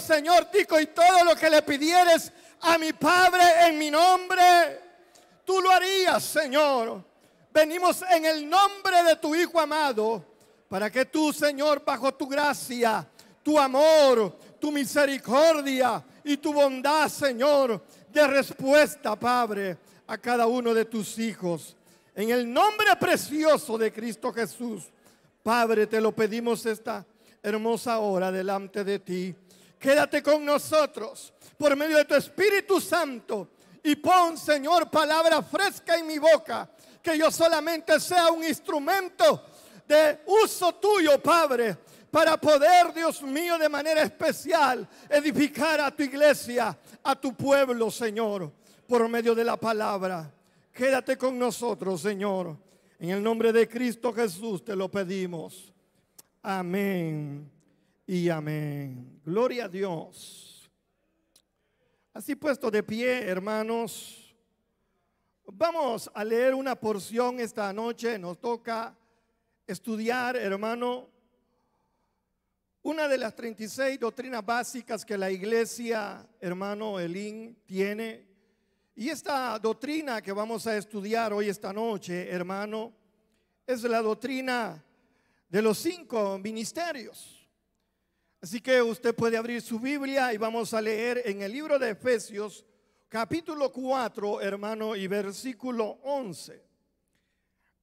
Señor, dijo, y todo lo que le pidieres a mi Padre en mi nombre, tú lo harías, Señor. Venimos en el nombre de tu Hijo amado, para que tú, Señor, bajo tu gracia, tu amor, tu misericordia y tu bondad, Señor, de respuesta, Padre, a cada uno de tus hijos. En el nombre precioso de Cristo Jesús, Padre, te lo pedimos esta hermosa hora delante de ti. Quédate con nosotros por medio de tu Espíritu Santo y pon, Señor, palabra fresca en mi boca, que yo solamente sea un instrumento de uso tuyo, Padre, para poder, Dios mío, de manera especial edificar a tu iglesia, a tu pueblo, Señor, por medio de la palabra. Quédate con nosotros, Señor. En el nombre de Cristo Jesús te lo pedimos. Amén y amén. Gloria a Dios. Así puesto de pie, hermanos, vamos a leer una porción esta noche. Nos toca estudiar, hermano, una de las 36 doctrinas básicas que la iglesia, hermano Elín, tiene. Y esta doctrina que vamos a estudiar hoy esta noche, hermano, es la doctrina de los 5 ministerios. Así que usted puede abrir su Biblia y vamos a leer en el libro de Efesios, capítulo 4, hermano, y versículo 11.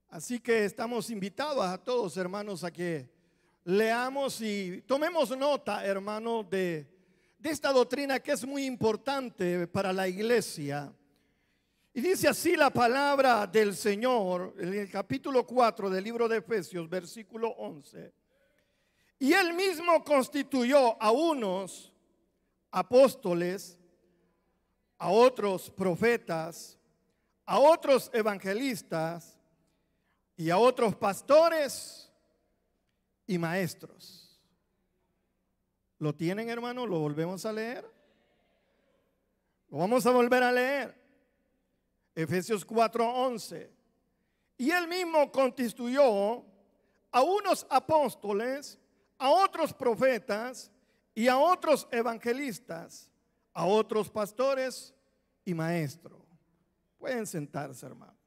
Así que estamos invitados a todos, hermanos, a que leamos y tomemos nota, hermano, de esta doctrina que es muy importante para la iglesia. Y dice así la palabra del Señor en el capítulo 4 del libro de Efesios, versículo 11. Y él mismo constituyó a unos apóstoles, a otros profetas, a otros evangelistas y a otros pastores y maestros. ¿Lo tienen, hermano? ¿Lo volvemos a leer? Lo vamos a volver a leer. Efesios 4:11. Y él mismo constituyó a unos apóstoles, a otros profetas y a otros evangelistas, a otros pastores y maestros. Pueden sentarse, hermano.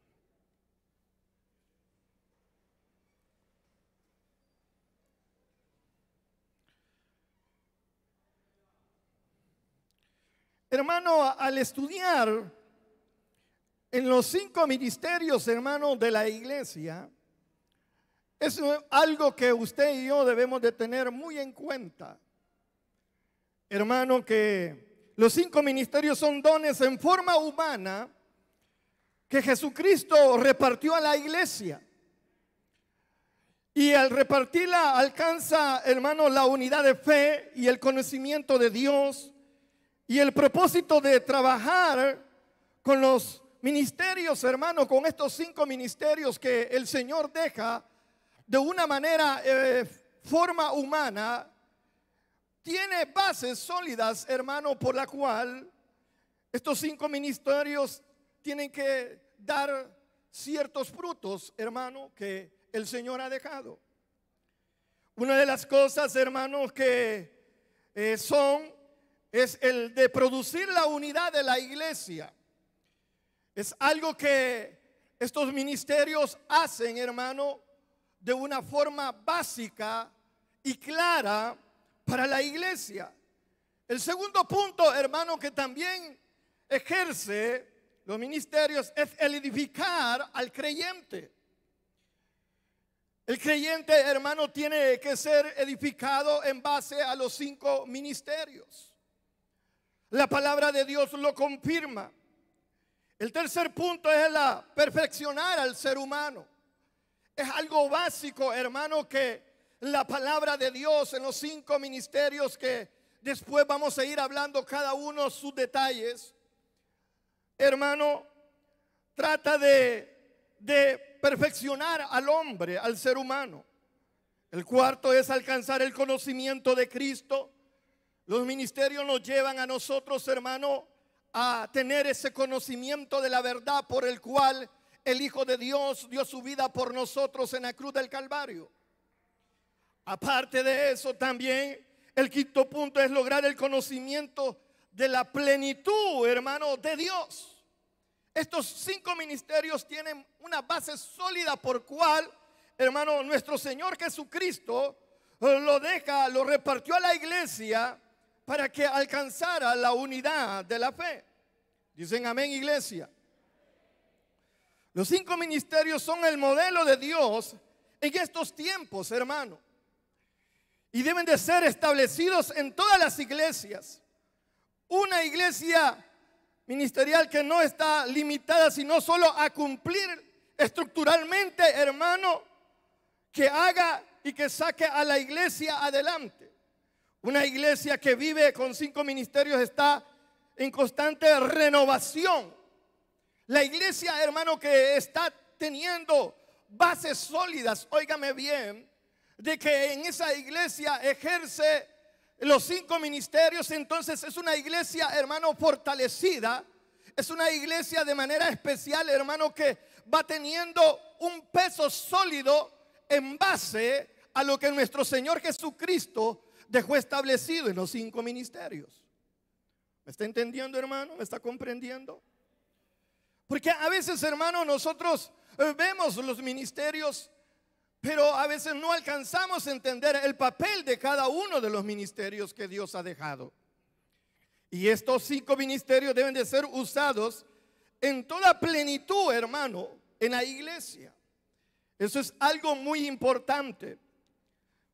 Hermano, al estudiar en los 5 ministerios, hermano, de la iglesia, es algo que usted y yo debemos de tener muy en cuenta. Hermano, que los 5 ministerios son dones en forma humana que Jesucristo repartió a la iglesia. Y al repartirla alcanza, hermano, la unidad de fe y el conocimiento de Dios y el propósito de trabajar con los ministerios, hermano, con estos 5 ministerios que el Señor deja de una manera, forma humana, tiene bases sólidas, hermano, por la cual estos 5 ministerios tienen que dar ciertos frutos, hermano, que el Señor ha dejado. Una de las cosas, hermanos, que es el de producir la unidad de la iglesia. Es algo que estos ministerios hacen, hermano, de una forma básica y clara para la iglesia. El segundo punto, hermano, que también ejerce los ministerios es el edificar al creyente. El creyente, hermano, tiene que ser edificado en base a los 5 ministerios. La palabra de Dios lo confirma. El tercer punto es perfeccionar al ser humano. Es algo básico, hermano, que la palabra de Dios en los 5 ministerios, que después vamos a ir hablando cada uno sus detalles, hermano, trata de perfeccionar al hombre, al ser humano. El cuarto es alcanzar el conocimiento de Cristo. Los ministerios nos llevan a nosotros, hermano, a tener ese conocimiento de la verdad por el cual el Hijo de Dios dio su vida por nosotros en la cruz del Calvario. Aparte de eso, también el quinto punto es lograr el conocimiento de la plenitud, hermano, de Dios. Estos 5 ministerios tienen una base sólida por cual, hermano, nuestro Señor Jesucristo lo repartió a la iglesia para que alcanzara la unidad de la fe. Dicen amén, iglesia. Los 5 ministerios son el modelo de Dios en estos tiempos, hermano. Y deben de ser establecidos en todas las iglesias. Una iglesia ministerial que no está limitada sino solo a cumplir estructuralmente, hermano, que haga y que saque a la iglesia adelante. Una iglesia que vive con 5 ministerios está en constante renovación. La iglesia, hermano, que está teniendo bases sólidas, óigame bien, de que en esa iglesia ejerce los 5 ministerios, entonces es una iglesia, hermano, fortalecida. Es una iglesia de manera especial, hermano, que va teniendo un peso sólido en base a lo que nuestro Señor Jesucristo dejó establecido en los 5 ministerios. ¿Me está entendiendo, hermano? ¿Me está comprendiendo? Porque a veces, hermano, nosotros vemos los ministerios, pero a veces no alcanzamos a entender el papel de cada uno de los ministerios que Dios ha dejado. Y estos 5 ministerios deben de ser usados en toda plenitud, hermano, en la iglesia. Eso es algo muy importante.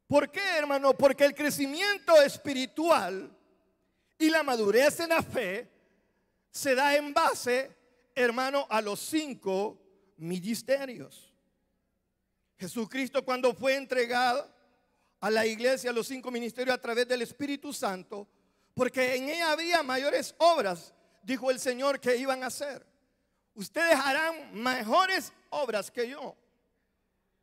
¿Por qué, hermano? Porque el crecimiento espiritual y la madurez en la fe se da en base, hermano, a los 5 ministerios. Jesucristo, cuando fue entregado a la iglesia, los 5 ministerios a través del Espíritu Santo, porque en ella había mayores obras, dijo el Señor, que iban a hacer. Ustedes harán mejores obras que yo.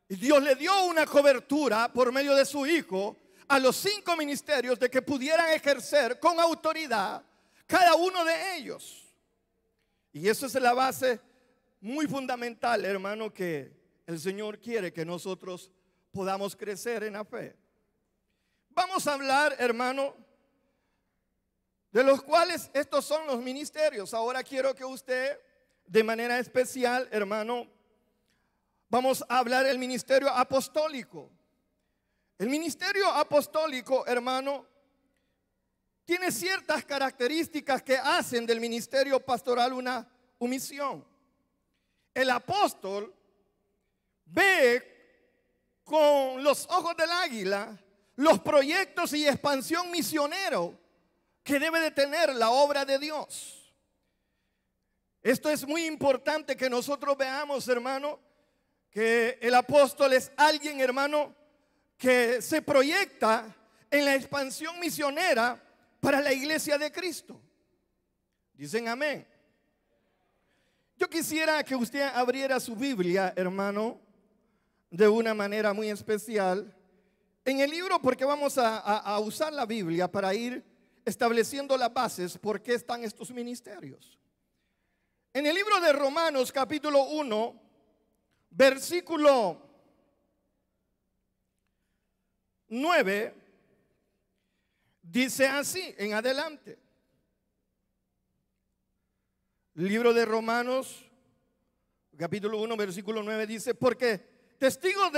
Y Dios le dio una cobertura por medio de su Hijo a los 5 ministerios de que pudieran ejercer con autoridad cada uno de ellos. Y eso es la base muy fundamental, hermano, que el Señor quiere que nosotros podamos crecer en la fe. Vamos a hablar, hermano, de los cuales estos son los ministerios. Ahora quiero que usted, de manera especial, hermano, vamos a hablar del ministerio apostólico. El ministerio apostólico, hermano, tiene ciertas características que hacen del ministerio pastoral una misión. El apóstol ve con los ojos del águila los proyectos y expansión misionero que debe de tener la obra de Dios. Esto es muy importante que nosotros veamos, hermano, que el apóstol es alguien, hermano, que se proyecta en la expansión misionera para la iglesia de Cristo. Dicen amén. Yo quisiera que usted abriera su Biblia, hermano, de una manera muy especial en el libro, porque vamos a usar la Biblia para ir estableciendo las bases por qué están estos ministerios. En el libro de Romanos capítulo 1, versículo 9, dice así en adelante. El libro de Romanos capítulo 1, versículo 9 dice: porque testigo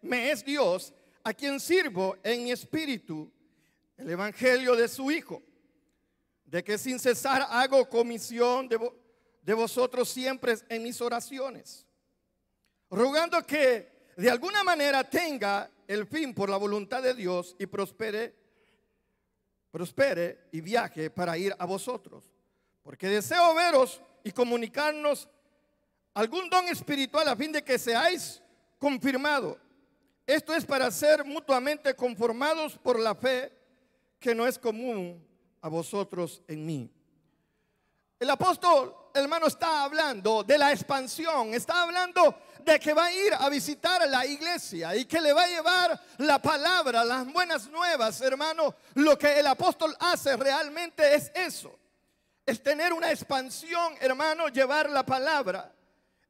me es Dios, a quien sirvo en mi espíritu el evangelio de su Hijo, de que sin cesar hago comisión de vosotros siempre en mis oraciones, rogando que de alguna manera tenga el fin por la voluntad de Dios y prospere y viaje para ir a vosotros, porque deseo veros y comunicarnos algún don espiritual a fin de que seáis confirmados. Esto es para ser mutuamente conformados por la fe que no es común a vosotros en mí. El apóstol, hermano, está hablando de la expansión, está hablando de que va a ir a visitar a la iglesia y que le va a llevar la palabra, las buenas nuevas, hermano. Lo que el apóstol hace realmente es eso, es tener una expansión, hermano, llevar la palabra.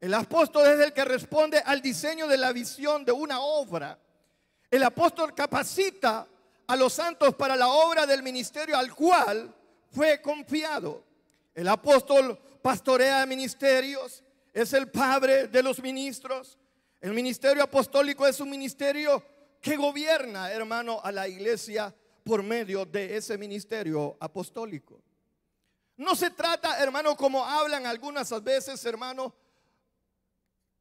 El apóstol es el que responde al diseño de la visión de una obra. El apóstol capacita a los santos para la obra del ministerio al cual fue confiado. El apóstol pastorea ministerios, es el padre de los ministros. El ministerio apostólico es un ministerio que gobierna, hermano, a la iglesia por medio de ese ministerio apostólico. No se trata, hermano, como hablan algunas veces, hermano,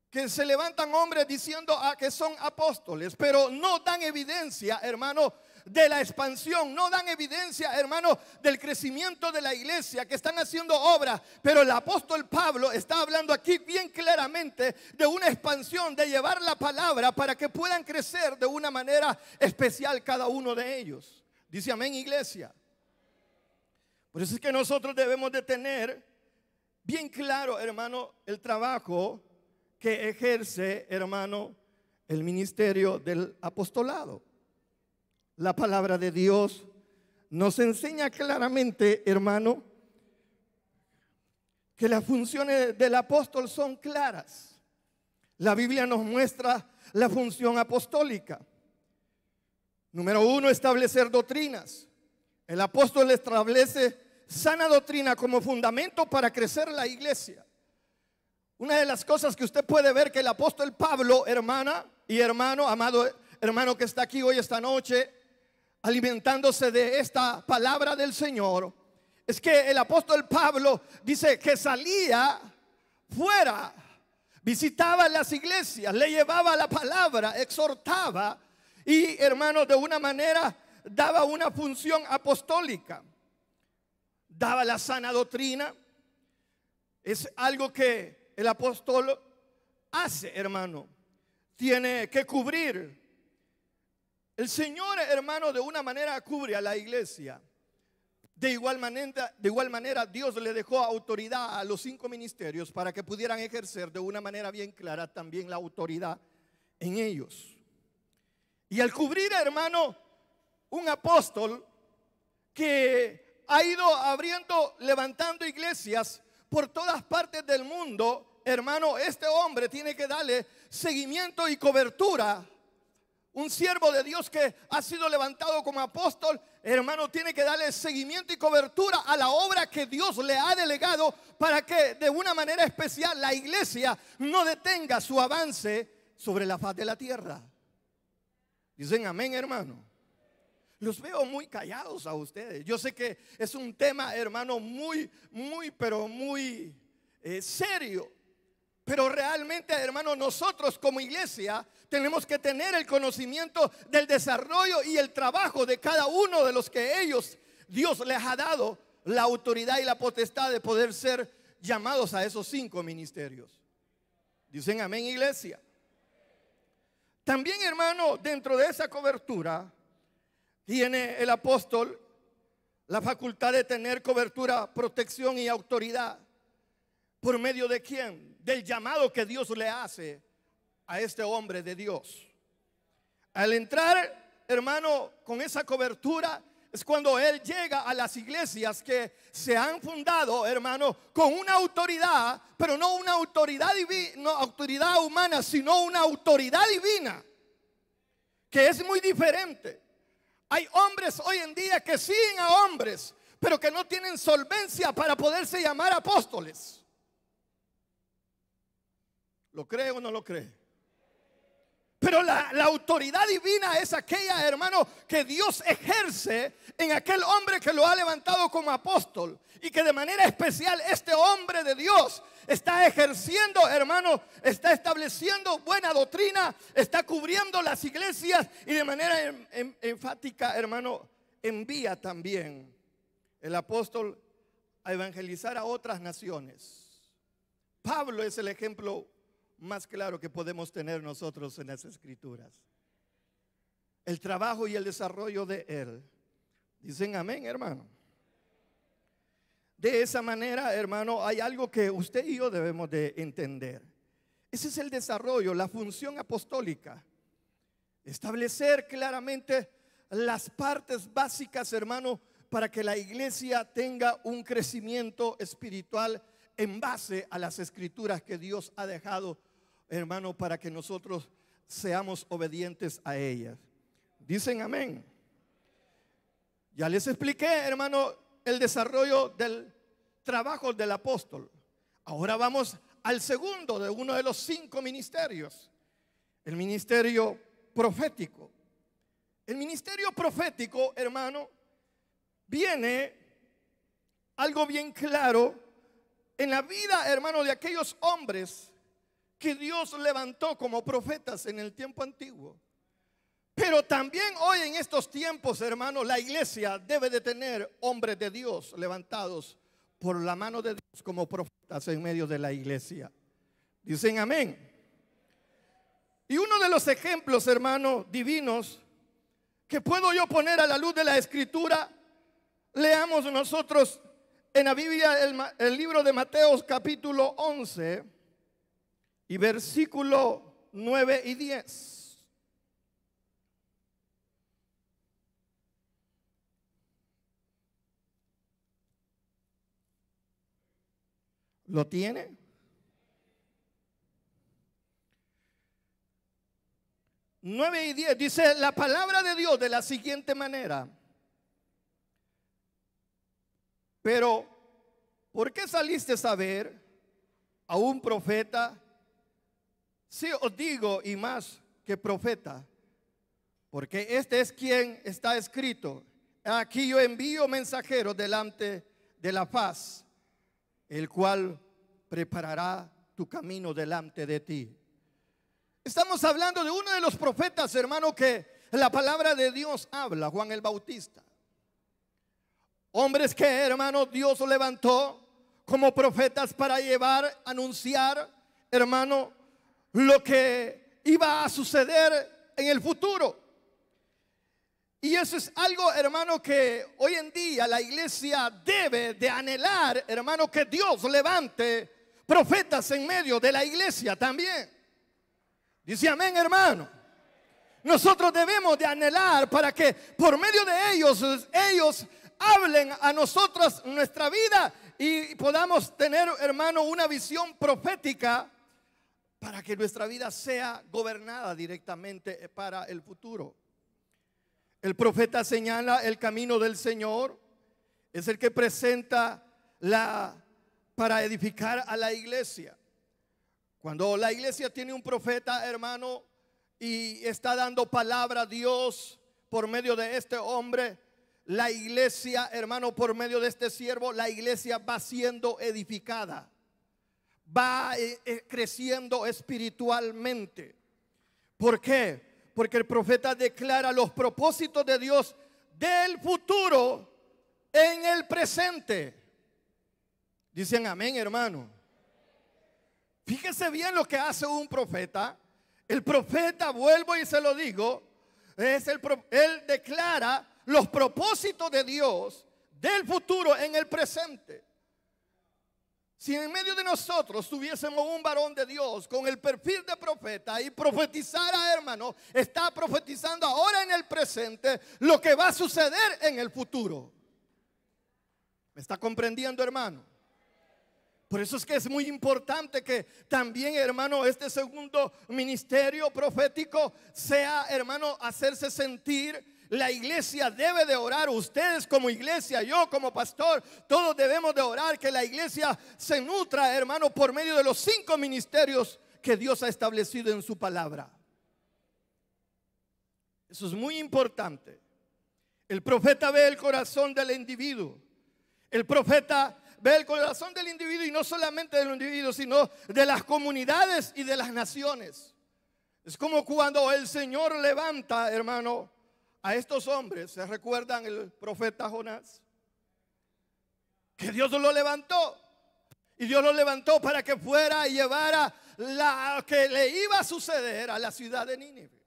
que se levantan hombres diciendo que son apóstoles, pero no dan evidencia, hermano, de la expansión, no dan evidencia, hermano, del crecimiento de la iglesia, que están haciendo obra. Pero el apóstol Pablo está hablando aquí bien claramente de una expansión, de llevar la palabra para que puedan crecer de una manera especial cada uno de ellos. Dice amén, iglesia. Por eso es que nosotros debemos de tener bien claro, hermano, el trabajo que ejerce, hermano, el ministerio del apostolado. La palabra de Dios nos enseña claramente, hermano, que las funciones del apóstol son claras. La Biblia nos muestra la función apostólica. Número 1, establecer doctrinas. El apóstol establece sana doctrina como fundamento para crecer la iglesia. Una de las cosas que usted puede ver que el apóstol Pablo, hermana y hermano, amado hermano que está aquí hoy esta noche, alimentándose de esta palabra del Señor, es que el apóstol Pablo dice que salía fuera, visitaba las iglesias, le llevaba la palabra, exhortaba y, hermano, de una manera daba una función apostólica, daba la sana doctrina. Es algo que el apóstol hace, hermano. Tiene que cubrir. El Señor, hermano, de una manera cubre a la iglesia. De igual manera, Dios le dejó autoridad a los 5 ministerios para que pudieran ejercer de una manera bien clara también la autoridad en ellos. Y al cubrir, hermano, un apóstol que ha ido abriendo, levantando iglesias por todas partes del mundo, hermano, este hombre tiene que darle seguimiento y cobertura. Un siervo de Dios que ha sido levantado como apóstol, hermano, tiene que darle seguimiento y cobertura a la obra que Dios le ha delegado para que de una manera especial la iglesia no detenga su avance sobre la faz de la tierra. Dicen amén, hermano. Los veo muy callados a ustedes. Yo sé que es un tema, hermano, muy serio. Pero realmente, hermano, nosotros como iglesia tenemos que tener el conocimiento del desarrollo y el trabajo de cada uno de los que Dios les ha dado la autoridad y la potestad de poder ser llamados a esos 5 ministerios. Dicen amén, iglesia. También, hermano, dentro de esa cobertura tiene el apóstol la facultad de tener cobertura, protección y autoridad. ¿Por medio de quién? Del llamado que Dios le hace a este hombre de Dios. Al entrar, hermano, con esa cobertura, es cuando él llega a las iglesias que se han fundado, hermano, con una autoridad, pero no una autoridad divina, no autoridad humana, sino una autoridad divina, que es muy diferente. Hay hombres hoy en día que siguen a hombres, pero que no tienen solvencia para poderse llamar apóstoles. ¿Lo cree o no lo cree? Pero la autoridad divina es aquella, hermano, que Dios ejerce en aquel hombre que lo ha levantado como apóstol. Y que de manera especial este hombre de Dios está ejerciendo, hermano, está estableciendo buena doctrina, está cubriendo las iglesias y de manera enfática, hermano, envía también el apóstol a evangelizar a otras naciones. Pablo es el ejemplo más claro que podemos tener nosotros en las escrituras. El trabajo y el desarrollo de él. Dicen amén, hermano. De esa manera, hermano, hay algo que usted y yo debemos de entender. Ese es el desarrollo, la función apostólica. Establecer claramente las partes básicas, hermano, para que la iglesia tenga un crecimiento espiritual en base a las escrituras que Dios ha dejado, hermano, para que nosotros seamos obedientes a ellas. Dicen amén. Ya les expliqué, hermano, el desarrollo del trabajo del apóstol. Ahora vamos al segundo de uno de los 5 ministerios, el ministerio profético. El ministerio profético, hermano, viene algo bien claro en la vida, hermano, de aquellos hombres que Dios levantó como profetas en el tiempo antiguo. Pero también hoy en estos tiempos, hermano, la iglesia debe de tener hombres de Dios levantados por la mano de Dios como profetas en medio de la iglesia. Dicen amén. Y uno de los ejemplos, hermano, divinos que puedo yo poner a la luz de la escritura, leamos nosotros en la Biblia el libro de Mateo capítulo 11 y versículo 9 y 10. ¿Lo tiene? Nueve y 10 dice la palabra de Dios de la siguiente manera: pero ¿por qué saliste a ver a un profeta? Sí os digo, y más que profeta, porque este es quien está escrito: aquí yo envío mensajeros delante de la faz, el cual preparará tu camino delante de ti. Estamos hablando de uno de los profetas, hermano, que la palabra de Dios habla, Juan el Bautista. Hombres que, hermano, Dios levantó como profetas para llevar, anunciar, hermano, lo que iba a suceder en el futuro. Y eso es algo, hermano, que hoy en día la iglesia debe de anhelar, hermano, que Dios levante profetas en medio de la iglesia también. Dice amén, hermano. Nosotros debemos de anhelar para que por medio de ellos hablen a nosotros nuestra vida y podamos tener, hermano, una visión profética para que nuestra vida sea gobernada directamente para el futuro. El profeta señala el camino del Señor, es el que presenta para edificar a la iglesia. Cuando la iglesia tiene un profeta, hermano, y está dando palabra a Dios por medio de este hombre, la iglesia, hermano, por medio de este siervo, la iglesia va siendo edificada, va creciendo espiritualmente. ¿Por qué? Porque el profeta declara los propósitos de Dios del futuro en el presente. Dicen amén, hermano. Fíjese bien lo que hace un profeta. El profeta, vuelvo y se lo digo, él declara los propósitos de Dios del futuro en el presente. Si en medio de nosotros tuviésemos un varón de Dios con el perfil de profeta y profetizara, hermano, está profetizando ahora en el presente lo que va a suceder en el futuro. ¿Me está comprendiendo, hermano? Por eso es que es muy importante que también, hermano, este segundo ministerio profético sea, hermano, hacerse sentir. La iglesia debe de orar, ustedes como iglesia, yo como pastor, todos debemos de orar que la iglesia se nutra, hermano, por medio de los 5 ministerios que Dios ha establecido en su palabra. Eso es muy importante. El profeta ve el corazón del individuo. El profeta ve el corazón del individuo, y no solamente del individuo, sino de las comunidades y de las naciones. Es como cuando el Señor levanta, hermano, a estos hombres. ¿Se recuerdan el profeta Jonás? Que Dios lo levantó. Y Dios lo levantó para que fuera y llevara lo que le iba a suceder a la ciudad de Nínive.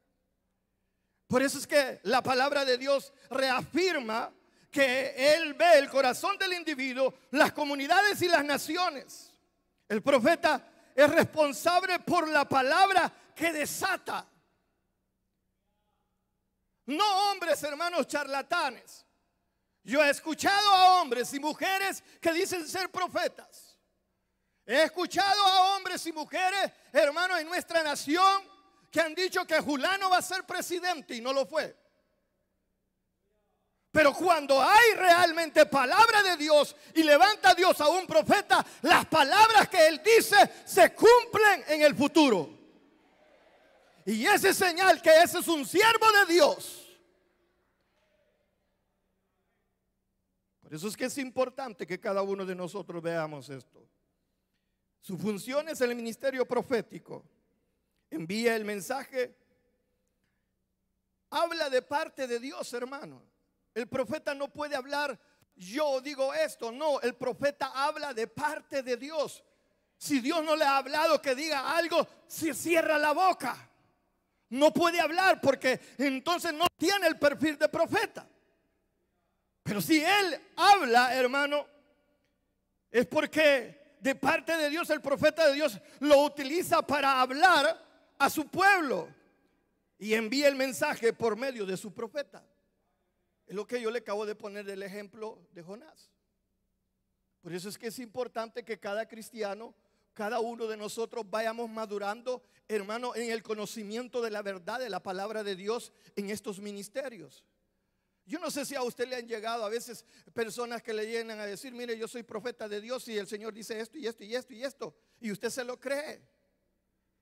Por eso es que la palabra de Dios reafirma que Él ve el corazón del individuo, las comunidades y las naciones. El profeta es responsable por la palabra que desata. No hombres, hermanos, charlatanes. Yo he escuchado a hombres y mujeres que dicen ser profetas. He escuchado a hombres y mujeres, hermanos, en nuestra nación que han dicho que Julano va a ser presidente y no lo fue. Pero cuando hay realmente palabra de Dios y levanta Dios a un profeta, las palabras que él dice se cumplen en el futuro. Y ese es señal que ese es un siervo de Dios. Por eso es que es importante que cada uno de nosotros veamos esto. Su función es el ministerio profético. Envía el mensaje. Habla de parte de Dios, hermano. El profeta no puede hablar, yo digo esto. No, el profeta habla de parte de Dios. Si Dios no le ha hablado que diga algo, se cierra la boca. No puede hablar porque entonces no tiene el perfil de profeta. Pero si él habla, hermano, es porque de parte de Dios, el profeta de Dios lo utiliza para hablar a su pueblo y envía el mensaje por medio de su profeta. Es lo que yo le acabo de poner del ejemplo de Jonás. Por eso es que es importante que cada cristiano, cada uno de nosotros vayamos madurando, hermano, en el conocimiento de la verdad de la palabra de Dios en estos ministerios. Yo no sé si a usted le han llegado a veces personas que le llegan a decir, mire, yo soy profeta de Dios y el Señor dice esto y esto y esto y esto, y usted se lo cree,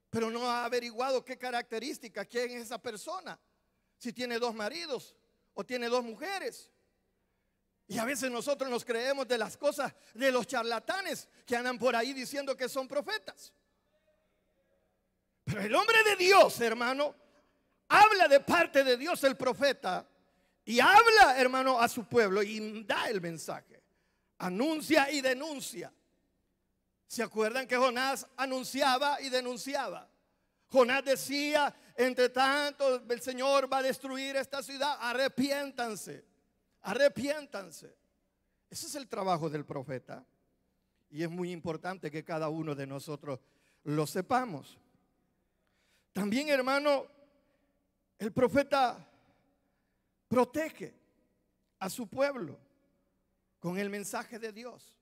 pero no ha averiguado qué característica, quién es esa persona, si tiene 2 maridos o tiene 2 mujeres. Y a veces nosotros nos creemos de las cosas de los charlatanes que andan por ahí diciendo que son profetas. Pero el hombre de Dios, hermano, habla de parte de Dios, el profeta, y habla, hermano, a su pueblo y da el mensaje, anuncia y denuncia. ¿Se acuerdan que Jonás anunciaba y denunciaba? Jonás decía, entre tanto el Señor va a destruir esta ciudad, arrepiéntanse, arrepiéntanse. Ese es el trabajo del profeta y es muy importante que cada uno de nosotros lo sepamos. También, hermano, el profeta protege a su pueblo con el mensaje de Dios.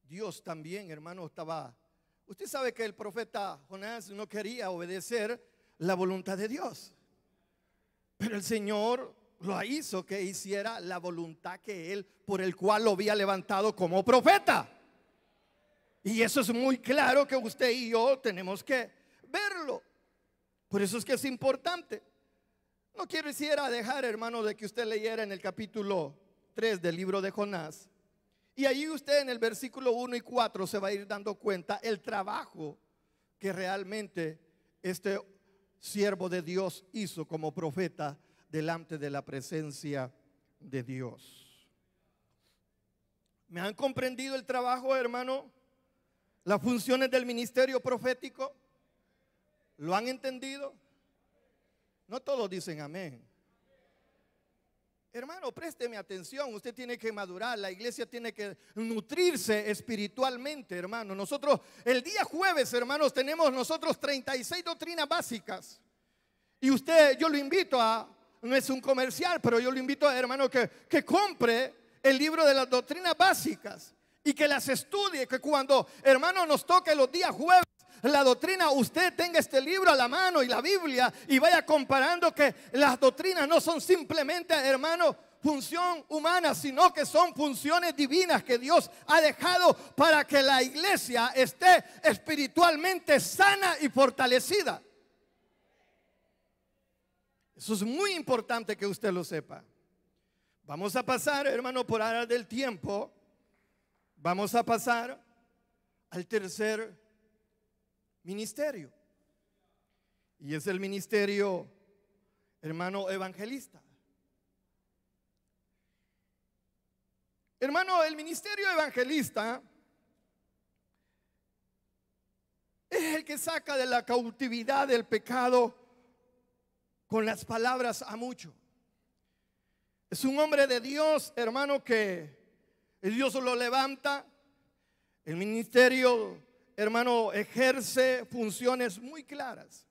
Dios también, hermano, estaba. Usted sabe que el profeta Jonás no quería obedecer la voluntad de Dios, pero el Señor lo hizo que hiciera la voluntad que él, por el cual lo había levantado como profeta. Y eso es muy claro que usted y yo tenemos que verlo. Por eso es que es importante. No quisiera dejar, hermano, de que usted leyera en el capítulo 3 del libro de Jonás. Y ahí usted en el versículo 1 y 4 se va a ir dando cuenta el trabajo que realmente este siervo de Dios hizo como profeta delante de la presencia de Dios. ¿Me han comprendido el trabajo, hermano? Las funciones del ministerio profético. ¿Lo han entendido? No todos dicen amén. Hermano, présteme atención. Usted tiene que madurar. La iglesia tiene que nutrirse espiritualmente, hermano. Nosotros el día jueves, hermanos, tenemos nosotros 36 doctrinas básicas. Y usted, yo lo invito a, no es un comercial, pero yo lo invito a, hermano, que compre el libro de las doctrinas básicas y que las estudie. Que cuando, hermano, nos toque los días jueves la doctrina, usted tenga este libro a la mano y la Biblia y vaya comparando que las doctrinas no son simplemente, hermano, función humana, sino que son funciones divinas que Dios ha dejado para que la iglesia esté espiritualmente sana y fortalecida. Eso es muy importante que usted lo sepa. Vamos a pasar, hermano, por área del tiempo. Vamos a pasar al tercer ministerio. Y es el ministerio, hermano, evangelista. Hermano, el ministerio evangelista es el que saca de la cautividad del pecado con las palabras a mucho. Es un hombre de Dios, hermano, que Dios lo levanta. El ministerio, hermano, ejerce funciones muy claras.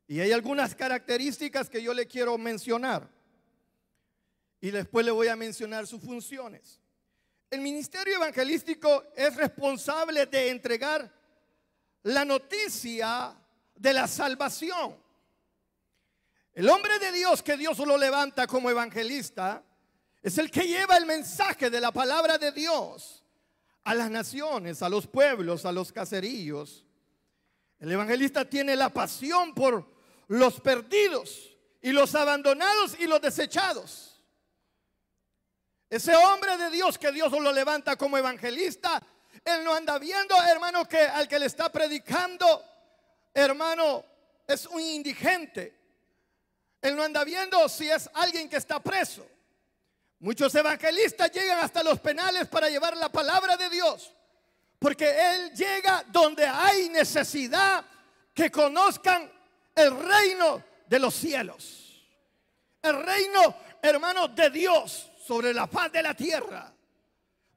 Y hay algunas características que yo le quiero mencionar. Y después le voy a mencionar sus funciones. El ministerio evangelístico es responsable de entregar la noticia de la salvación. El hombre de Dios que Dios lo levanta como evangelista es el que lleva el mensaje de la palabra de Dios a las naciones, a los pueblos, a los caseríos. El evangelista tiene la pasión por los perdidos y los abandonados y los desechados. Ese hombre de Dios que Dios lo levanta como evangelista, él no anda viendo, hermano, que al que le está predicando, hermano, es un indigente. Él no anda viendo si es alguien que está preso. Muchos evangelistas llegan hasta los penales para llevar la palabra de Dios, porque él llega donde hay necesidad que conozcan el reino de los cielos. El reino, hermano, de Dios sobre la faz de la tierra.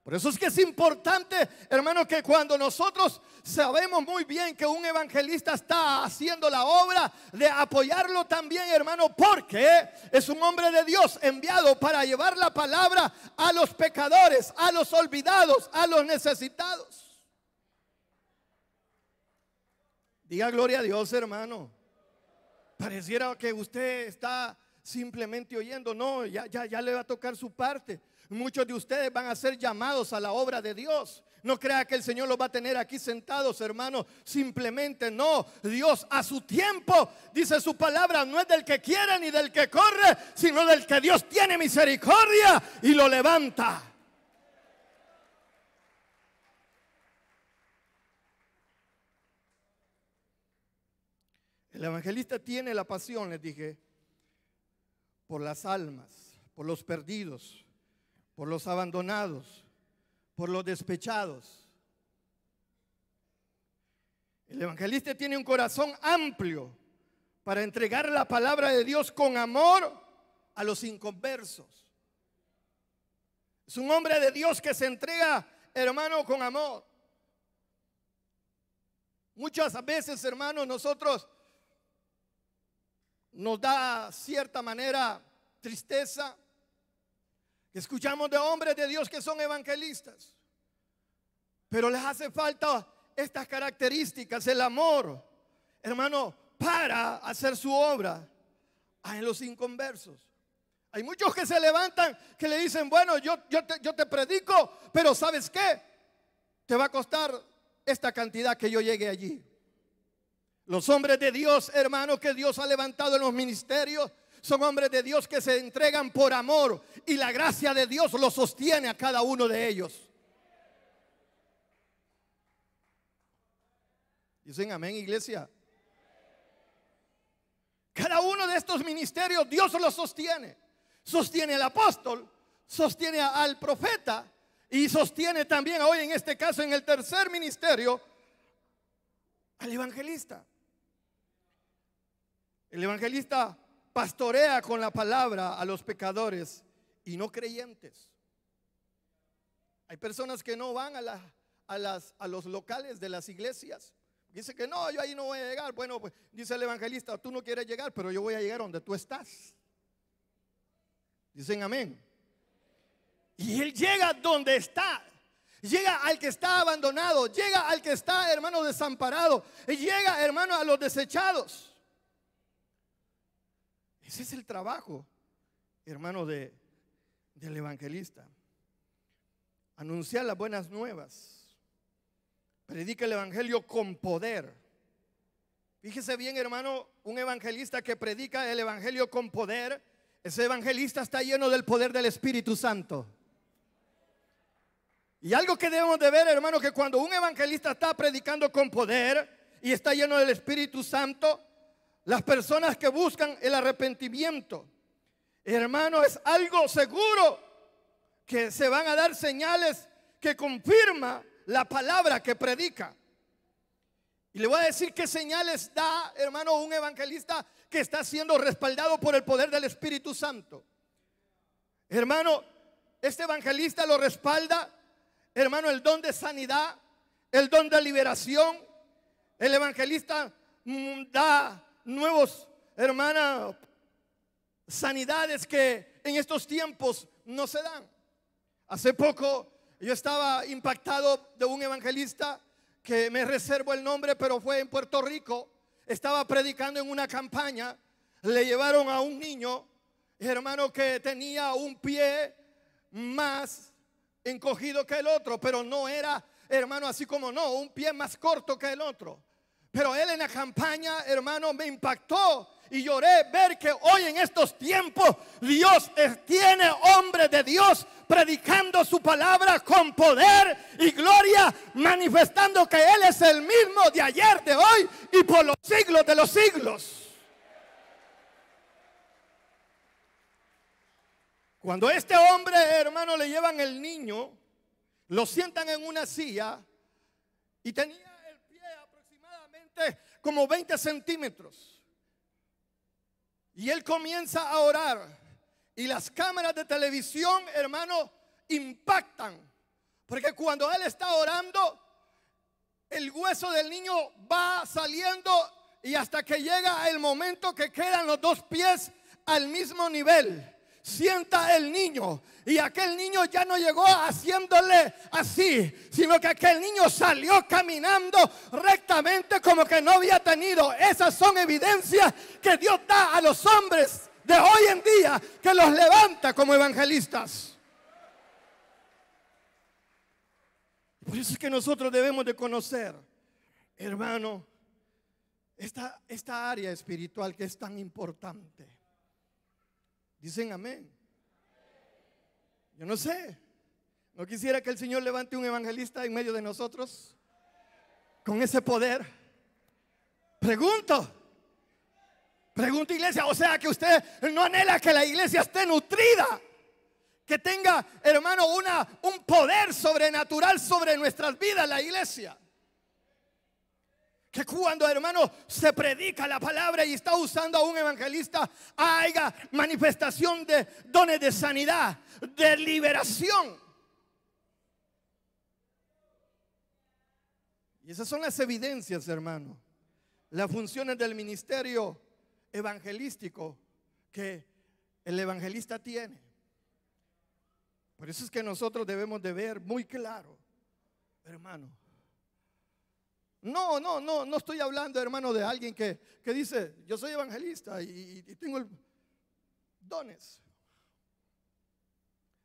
Por eso es que es importante, hermano, que cuando nosotros sabemos muy bien que un evangelista está haciendo la obra, de apoyarlo también, hermano, porque es un hombre de Dios enviado para llevar la palabra a los pecadores, a los olvidados, a los necesitados. Diga gloria a Dios, hermano. Pareciera que usted está simplemente oyendo. No, ya le va a tocar su parte. Muchos de ustedes van a ser llamados a la obra de Dios. No crea que el Señor los va a tener aquí sentados, hermano. Simplemente no. Dios a su tiempo, dice su palabra, no es del que quiere ni del que corre, sino del que Dios tiene misericordia y lo levanta. El evangelista tiene la pasión, les dije, por las almas, por los perdidos, por los abandonados, por los despechados. El evangelista tiene un corazón amplio para entregar la palabra de Dios con amor a los inconversos. Es un hombre de Dios que se entrega, hermano, con amor. Muchas veces, hermano, nosotros nos da cierta manera tristeza que escuchamos de hombres de Dios que son evangelistas, pero les hace falta estas características, el amor, hermano, para hacer su obra en los inconversos. Hay muchos que se levantan, que le dicen, bueno, yo te predico, pero ¿sabes qué? Te va a costar esta cantidad que yo llegue allí. Los hombres de Dios, hermano, que Dios ha levantado en los ministerios, son hombres de Dios que se entregan por amor, y la gracia de Dios los sostiene a cada uno de ellos. Dicen amén, iglesia. Cada uno de estos ministerios Dios los sostiene. Sostiene al apóstol, sostiene al profeta y sostiene también hoy, en este caso, en el tercer ministerio, al evangelista. El evangelista pastorea con la palabra a los pecadores y no creyentes. Hay personas que no van a los locales de las iglesias. Dice que no, yo ahí no voy a llegar. Bueno, pues dice el evangelista, tú no quieres llegar, pero yo voy a llegar donde tú estás. Dicen amén. Y él llega donde está. Llega al que está abandonado. Llega al que está, hermano, desamparado. Y llega, hermano, a los desechados. Ese es el trabajo, hermano, del evangelista. Anunciar las buenas nuevas. Predica el evangelio con poder. Fíjese bien, hermano, un evangelista que predica el evangelio con poder, ese evangelista está lleno del poder del Espíritu Santo. Y algo que debemos de ver, hermano, que cuando un evangelista está predicando con poder y está lleno del Espíritu Santo, las personas que buscan el arrepentimiento, hermano, es algo seguro que se van a dar señales que confirma la palabra que predica. Y le voy a decir qué señales da, hermano, un evangelista que está siendo respaldado por el poder del Espíritu Santo. Hermano, este evangelista lo respalda, hermano, el don de sanidad, el don de liberación. El evangelista da nuevos, hermana, sanidades que en estos tiempos no se dan. Hace poco yo estaba impactado de un evangelista que me reservo el nombre, pero fue en Puerto Rico. Estaba predicando en una campaña le llevaron a un niño, hermano, que tenía un pie más encogido que el otro, pero no era, hermano, así como no, un pie más corto que el otro. Pero él en la campaña, hermano, me impactó y lloré ver que hoy en estos tiempos Dios tiene hombres de Dios predicando su palabra con poder y gloria, manifestando que Él es el mismo de ayer, de hoy y por los siglos de los siglos. Cuando este hombre, hermano, le llevan el niño, lo sientan en una silla y tenía el pie aproximadamente como 20 centímetros. Y él comienza a orar. Y las cámaras de televisión, hermano, impactan. Porque cuando él está orando, el hueso del niño va saliendo y hasta que llega el momento que quedan los dos pies al mismo nivel. Sienta el niño y aquel niño ya no llegó haciéndole así, sino que aquel niño salió caminando rectamente como que no había tenido. Esas son evidencias que Dios da a los hombres de hoy en día, que los levanta como evangelistas. Por eso es que nosotros debemos de conocer, hermano, esta área espiritual que es tan importante. Dicen amén. Yo no sé, no quisiera que el Señor levante un evangelista en medio de nosotros con ese poder. Pregunto, iglesia, o sea que usted no anhela que la iglesia esté nutrida, que tenga, hermano, un poder sobrenatural sobre nuestras vidas, la iglesia. Que cuando, hermano, se predica la palabra y está usando a un evangelista, haya manifestación de dones de sanidad, de liberación. Y esas son las evidencias, hermano, las funciones del ministerio evangelístico que el evangelista tiene. Por eso es que nosotros debemos de ver muy claro, hermano. No estoy hablando, hermano, de alguien que dice, yo soy evangelista y tengo dones.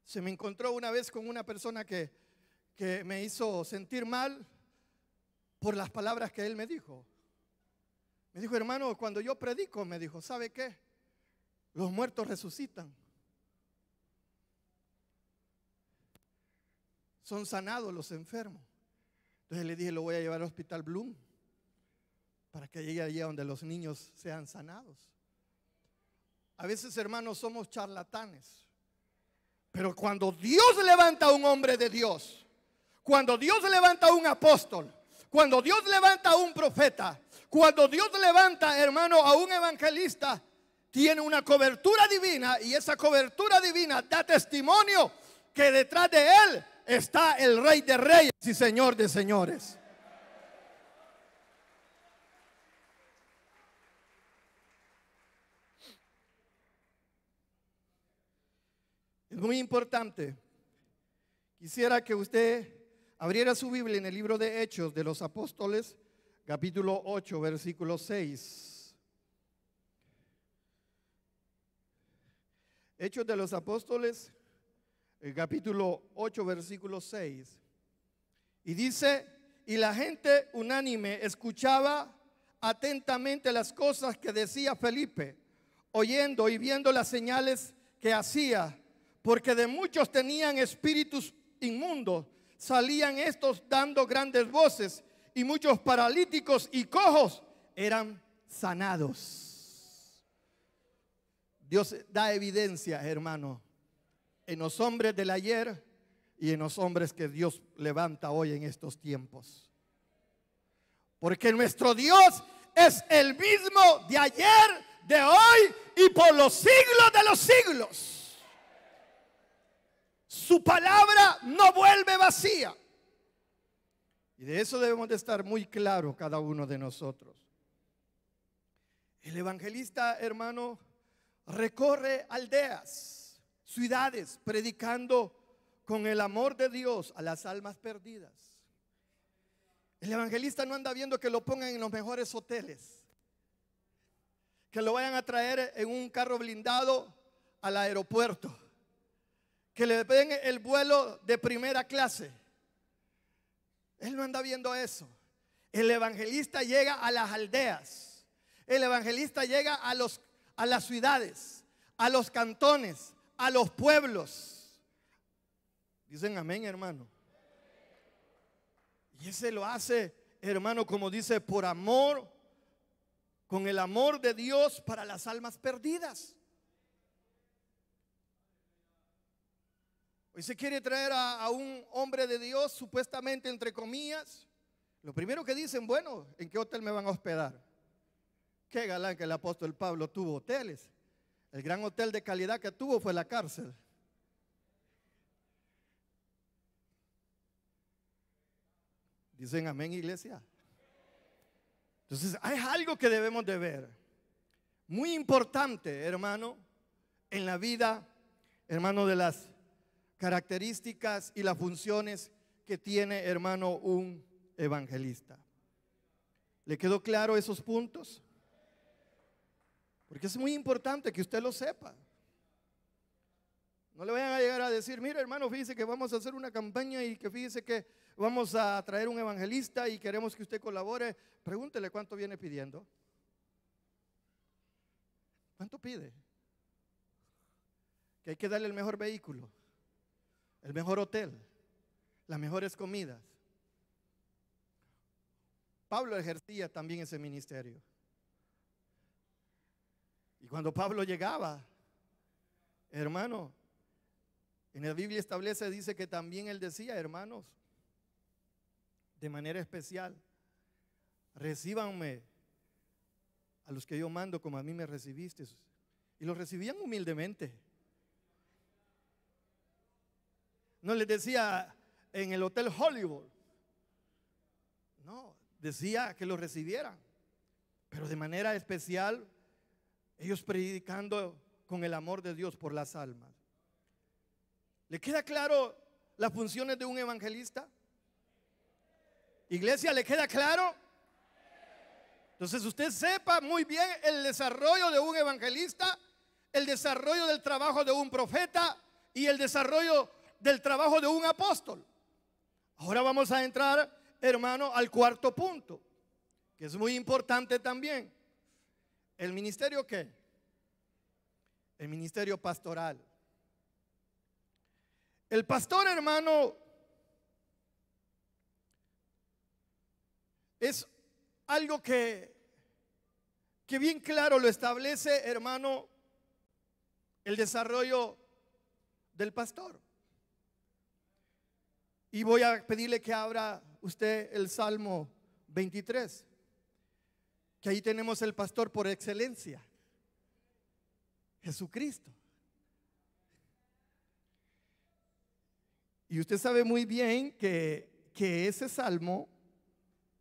Se me encontró una vez con una persona que me hizo sentir mal por las palabras que él me dijo. Me dijo, hermano, cuando yo predico, me dijo, ¿sabe qué? Los muertos resucitan. Son sanados los enfermos. Entonces le dije, lo voy a llevar al Hospital Bloom para que llegue allá donde los niños sean sanados. A veces, hermanos, somos charlatanes. Pero cuando Dios levanta a un hombre de Dios, cuando Dios levanta a un apóstol, cuando Dios levanta a un profeta, cuando Dios levanta, hermano, a un evangelista, tiene una cobertura divina y esa cobertura divina da testimonio que detrás de él está el Rey de Reyes y Señor de Señores. Es muy importante. Quisiera que usted abriera su Biblia en el libro de Hechos de los Apóstoles, capítulo 8, versículo 6. Hechos de los Apóstoles, el capítulo 8, versículo 6. Y dice, y la gente unánime escuchaba atentamente las cosas que decía Felipe, oyendo y viendo las señales que hacía, porque de muchos tenían espíritus inmundos, salían estos dando grandes voces, y muchos paralíticos y cojos eran sanados. Dios da evidencia, hermano, en los hombres del ayer y en los hombres que Dios levanta hoy en estos tiempos. Porque nuestro Dios es el mismo de ayer, de hoy y por los siglos de los siglos. Su palabra no vuelve vacía. Y de eso debemos de estar muy claros cada uno de nosotros. El evangelista, hermano, recorre aldeas, ciudades, predicando con el amor de Dios a las almas perdidas. El evangelista no anda viendo que lo pongan en los mejores hoteles, que lo vayan a traer en un carro blindado al aeropuerto, que le den el vuelo de primera clase. Él no anda viendo eso. El evangelista llega a las aldeas, el evangelista llega a las ciudades, a los cantones, a los pueblos. Dicen amén, hermano. Y ese lo hace, hermano, como dice, por amor, con el amor de Dios para las almas perdidas. Hoy se quiere traer a un hombre de Dios, supuestamente entre comillas. Lo primero que dicen, bueno, ¿en qué hotel me van a hospedar? Qué galán que el apóstol Pablo tuvo hoteles. El gran hotel de calidad que tuvo fue la cárcel. Dicen amén, iglesia. Entonces hay algo que debemos de ver, muy importante, hermano, en la vida, hermano, de las características y las funciones que tiene, hermano, un evangelista. ¿Le quedó claro esos puntos? Porque es muy importante que usted lo sepa. No le vayan a llegar a decir, mire, hermano, fíjese que vamos a hacer una campaña y que fíjese que vamos a traer un evangelista y queremos que usted colabore. Pregúntele cuánto viene pidiendo. ¿Cuánto pide? Que hay que darle el mejor vehículo, el mejor hotel, las mejores comidas. Pablo ejercía también ese ministerio. Y cuando Pablo llegaba, hermano, en la Biblia establece, dice que también él decía, hermanos, de manera especial, recíbanme a los que yo mando como a mí me recibiste. Y los recibían humildemente. No les decía en el Hotel Hollywood, no, decía que los recibieran, pero de manera especial, ellos predicando con el amor de Dios por las almas. ¿Le queda claro las funciones de un evangelista? Iglesia, ¿le queda claro? Entonces usted sepa muy bien el desarrollo de un evangelista, el desarrollo del trabajo de un profeta y el desarrollo del trabajo de un apóstol. Ahora vamos a entrar, hermano, al cuarto punto, que es muy importante también. ¿El ministerio qué? El ministerio pastoral. El pastor, hermano, es algo que bien claro lo establece, hermano, el desarrollo del pastor. Y voy a pedirle que abra usted el Salmo 23, que ahí tenemos el pastor por excelencia, Jesucristo. Y usted sabe muy bien que ese salmo,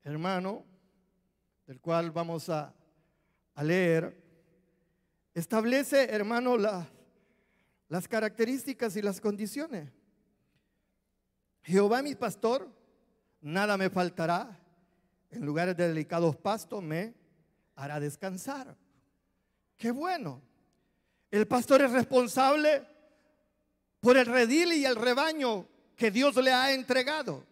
hermano, del cual vamos a leer, establece, hermano, las características y las condiciones. Jehová mi pastor, nada me faltará, en lugares de delicados pastos me hará descansar. Qué bueno. El pastor es responsable por el redil y el rebaño que Dios le ha entregado.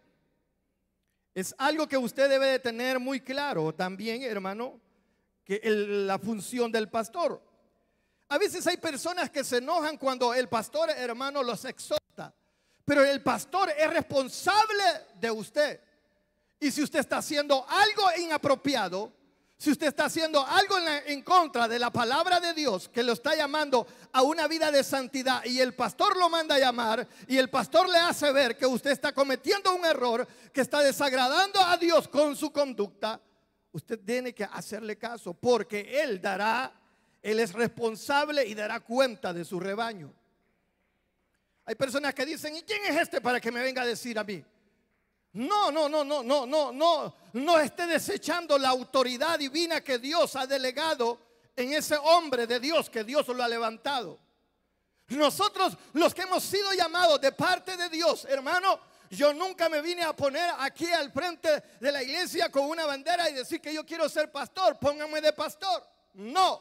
Es algo que usted debe de tener muy claro también, hermano, que la función del pastor. A veces hay personas que se enojan cuando el pastor, hermano, los exhorta, pero el pastor es responsable de usted. Y si usted está haciendo algo inapropiado, si usted está haciendo algo en contra de la palabra de Dios, que lo está llamando a una vida de santidad, y el pastor lo manda a llamar, y el pastor le hace ver que usted está cometiendo un error, que está desagradando a Dios con su conducta, usted tiene que hacerle caso, porque Él es responsable y dará cuenta de su rebaño. Hay personas que dicen, ¿y quién es este para que me venga a decir a mí? No esté desechando la autoridad divina que Dios ha delegado en ese hombre de Dios, que Dios lo ha levantado. Nosotros, los que hemos sido llamados de parte de Dios, hermano, yo nunca me vine a poner aquí al frente de la iglesia con una bandera y decir que yo quiero ser pastor, pónganme de pastor. No,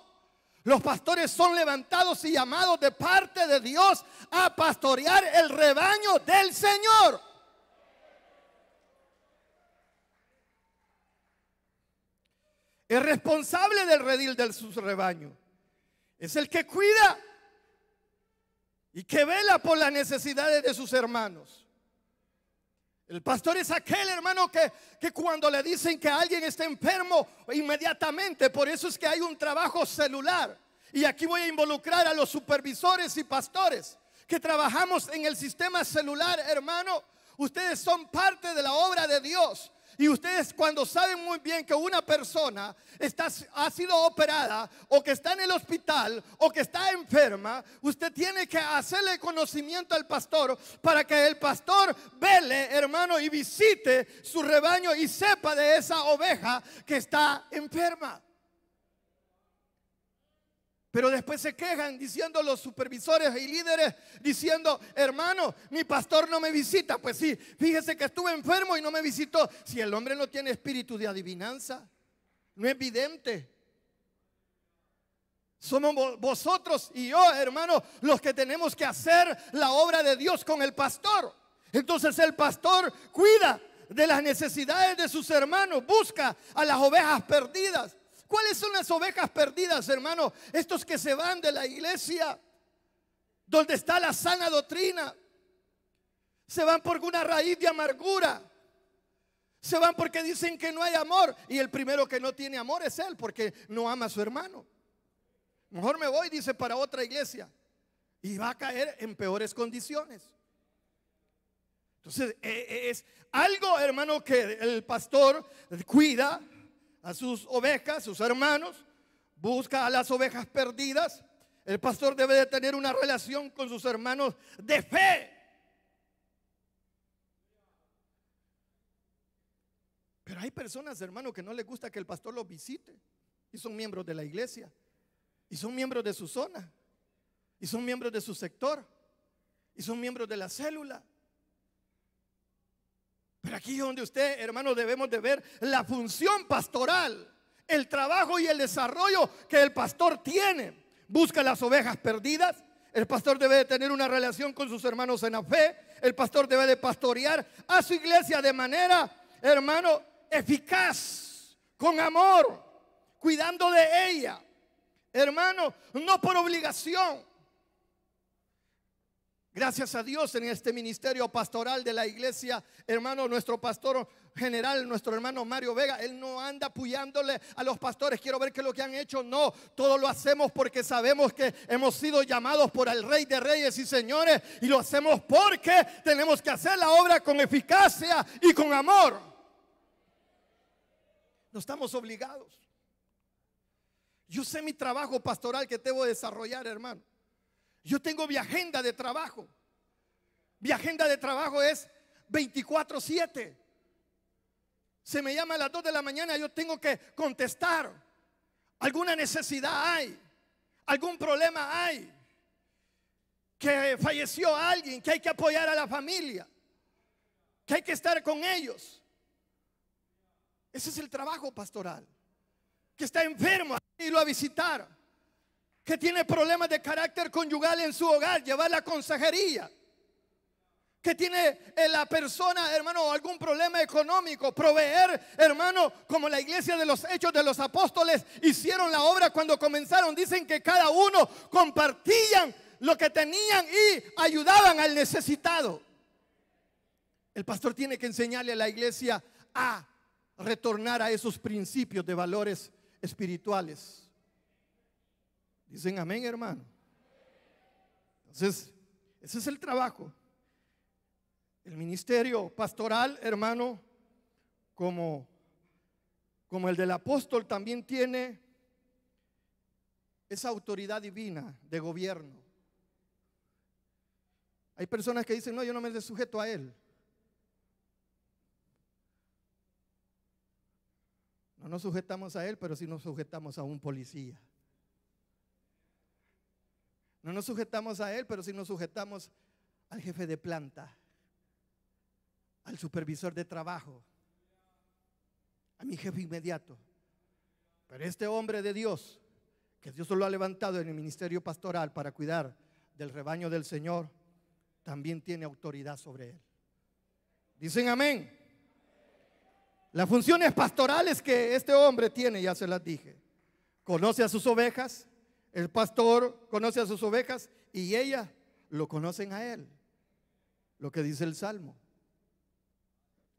Los pastores son levantados y llamados de parte de Dios a pastorear el rebaño del Señor. Es responsable del redil de su rebaño. Es el que cuida y que vela por las necesidades de sus hermanos. El pastor es aquel hermano que cuando le dicen que alguien está enfermo, inmediatamente, por eso es que hay un trabajo celular. Y aquí voy a involucrar a los supervisores y pastores que trabajamos en el sistema celular, hermano. Ustedes son parte de la obra de Dios. Y ustedes, cuando saben muy bien que una persona ha sido operada, o que está en el hospital, o que está enferma, usted tiene que hacerle conocimiento al pastor para que el pastor vele, hermano, y visite su rebaño y sepa de esa oveja que está enferma. Pero después se quejan diciendo los supervisores y líderes, diciendo: hermano, mi pastor no me visita. Pues sí, fíjese que estuve enfermo y no me visitó. Si el hombre no tiene espíritu de adivinanza, no es vidente. Somos vosotros y yo, hermano, los que tenemos que hacer la obra de Dios con el pastor. Entonces el pastor cuida de las necesidades de sus hermanos, busca a las ovejas perdidas. ¿Cuáles son las ovejas perdidas, hermano? Estos que se van de la iglesia donde está la sana doctrina. Se van por una raíz de amargura. Se van porque dicen que no hay amor. Y el primero que no tiene amor es él, porque no ama a su hermano. Mejor me voy, dice, para otra iglesia. Y va a caer en peores condiciones. Entonces es algo, hermano, que el pastor cuida a sus ovejas, sus hermanos, busca a las ovejas perdidas. El pastor debe de tener una relación con sus hermanos de fe. Pero hay personas, hermano, que no les gusta que el pastor los visite, y son miembros de la iglesia, y son miembros de su zona, y son miembros de su sector, y son miembros de la célula. Pero aquí es donde usted, hermano, debemos de ver la función pastoral, el trabajo y el desarrollo que el pastor tiene. Busca las ovejas perdidas. El pastor debe de tener una relación con sus hermanos en la fe. El pastor debe de pastorear a su iglesia de manera, hermano, eficaz, con amor, cuidando de ella, hermano, no por obligación. Gracias a Dios, en este ministerio pastoral de la iglesia, hermano, nuestro pastor general, nuestro hermano Mario Vega, él no anda apoyándole a los pastores: quiero ver qué es lo que han hecho. No, todo lo hacemos porque sabemos que hemos sido llamados por el Rey de Reyes y Señores, y lo hacemos porque tenemos que hacer la obra con eficacia y con amor. No estamos obligados. Yo sé mi trabajo pastoral que debo desarrollar, hermano. Yo tengo mi agenda de trabajo. Mi agenda de trabajo es 24/7. Se me llama a las 2 de la mañana, yo tengo que contestar. Alguna necesidad hay, algún problema hay, que falleció alguien, que hay que apoyar a la familia, que hay que estar con ellos. Ese es el trabajo pastoral. Que está enfermo, irlo a visitar. Que tiene problemas de carácter conyugal en su hogar, llevar la consejería. Que tiene la persona, hermano, algún problema económico, proveer, hermano, como la iglesia de los Hechos de los Apóstoles hicieron la obra cuando comenzaron. Dicen que cada uno compartían lo que tenían y ayudaban al necesitado. El pastor tiene que enseñarle a la iglesia a retornar a esos principios de valores espirituales. Dicen amén, hermano. Entonces, ese es el trabajo. El ministerio pastoral, hermano, como el del apóstol, también tiene esa autoridad divina de gobierno. Hay personas que dicen: no, yo no me sujeto a él. No nos sujetamos a él, pero sí nos sujetamos a un policía. No nos sujetamos a él, pero sí nos sujetamos al jefe de planta, al supervisor de trabajo, a mi jefe inmediato. Pero este hombre de Dios que Dios lo ha levantado en el ministerio pastoral para cuidar del rebaño del Señor, también tiene autoridad sobre él. Dicen amén. Las funciones pastorales que este hombre tiene, ya se las dije. Conoce a sus ovejas, el pastor conoce a sus ovejas y ellas lo conocen a él. Lo que dice el Salmo.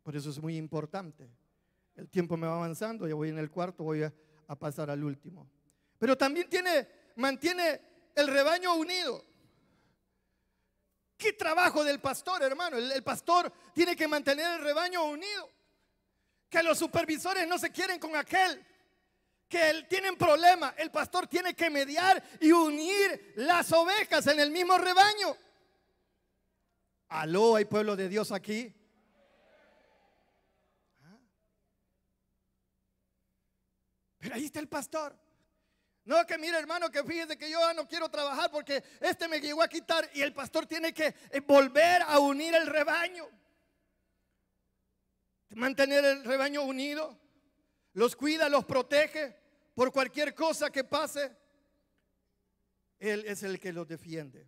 Por eso es muy importante. El tiempo me va avanzando, ya voy en el cuarto, voy a pasar al último. Pero también mantiene el rebaño unido. ¿Qué trabajo del pastor, hermano? El pastor tiene que mantener el rebaño unido. Que los supervisores no se quieren con aquel, que tienen problemas. El pastor tiene que mediar y unir las ovejas en el mismo rebaño. Aló, hay pueblo de Dios aquí. Pero ahí está el pastor. No, que mire, hermano, que fíjese que yo no quiero trabajar porque este me llegó a quitar. Y el pastor tiene que volver a unir el rebaño, mantener el rebaño unido. Los cuida, los protege por cualquier cosa que pase. Él es el que los defiende.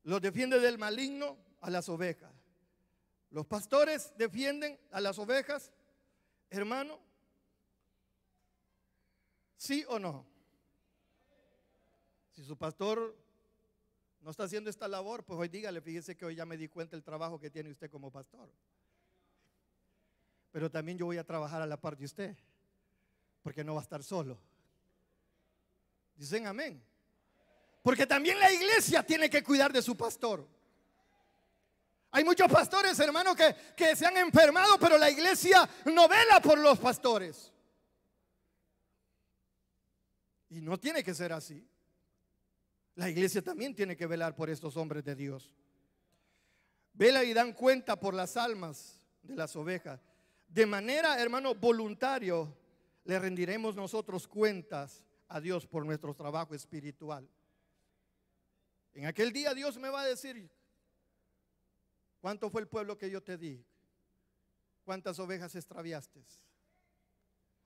Los defiende del maligno a las ovejas. Los pastores defienden a las ovejas, hermano. ¿Sí o no? Si su pastor no está haciendo esta labor, pues hoy dígale, fíjese que hoy ya me di cuenta del trabajo que tiene usted como pastor. Pero también yo voy a trabajar a la par de usted, porque no va a estar solo. Dicen amén. Porque también la iglesia tiene que cuidar de su pastor. Hay muchos pastores, hermano, que se han enfermado, pero la iglesia no vela por los pastores. Y no tiene que ser así. La iglesia también tiene que velar por estos hombres de Dios. Vela y dan cuenta por las almas de las ovejas. De manera, hermano, voluntario, le rendiremos nosotros cuentas a Dios por nuestro trabajo espiritual. En aquel día Dios me va a decir: ¿cuánto fue el pueblo que yo te di? ¿Cuántas ovejas extraviaste?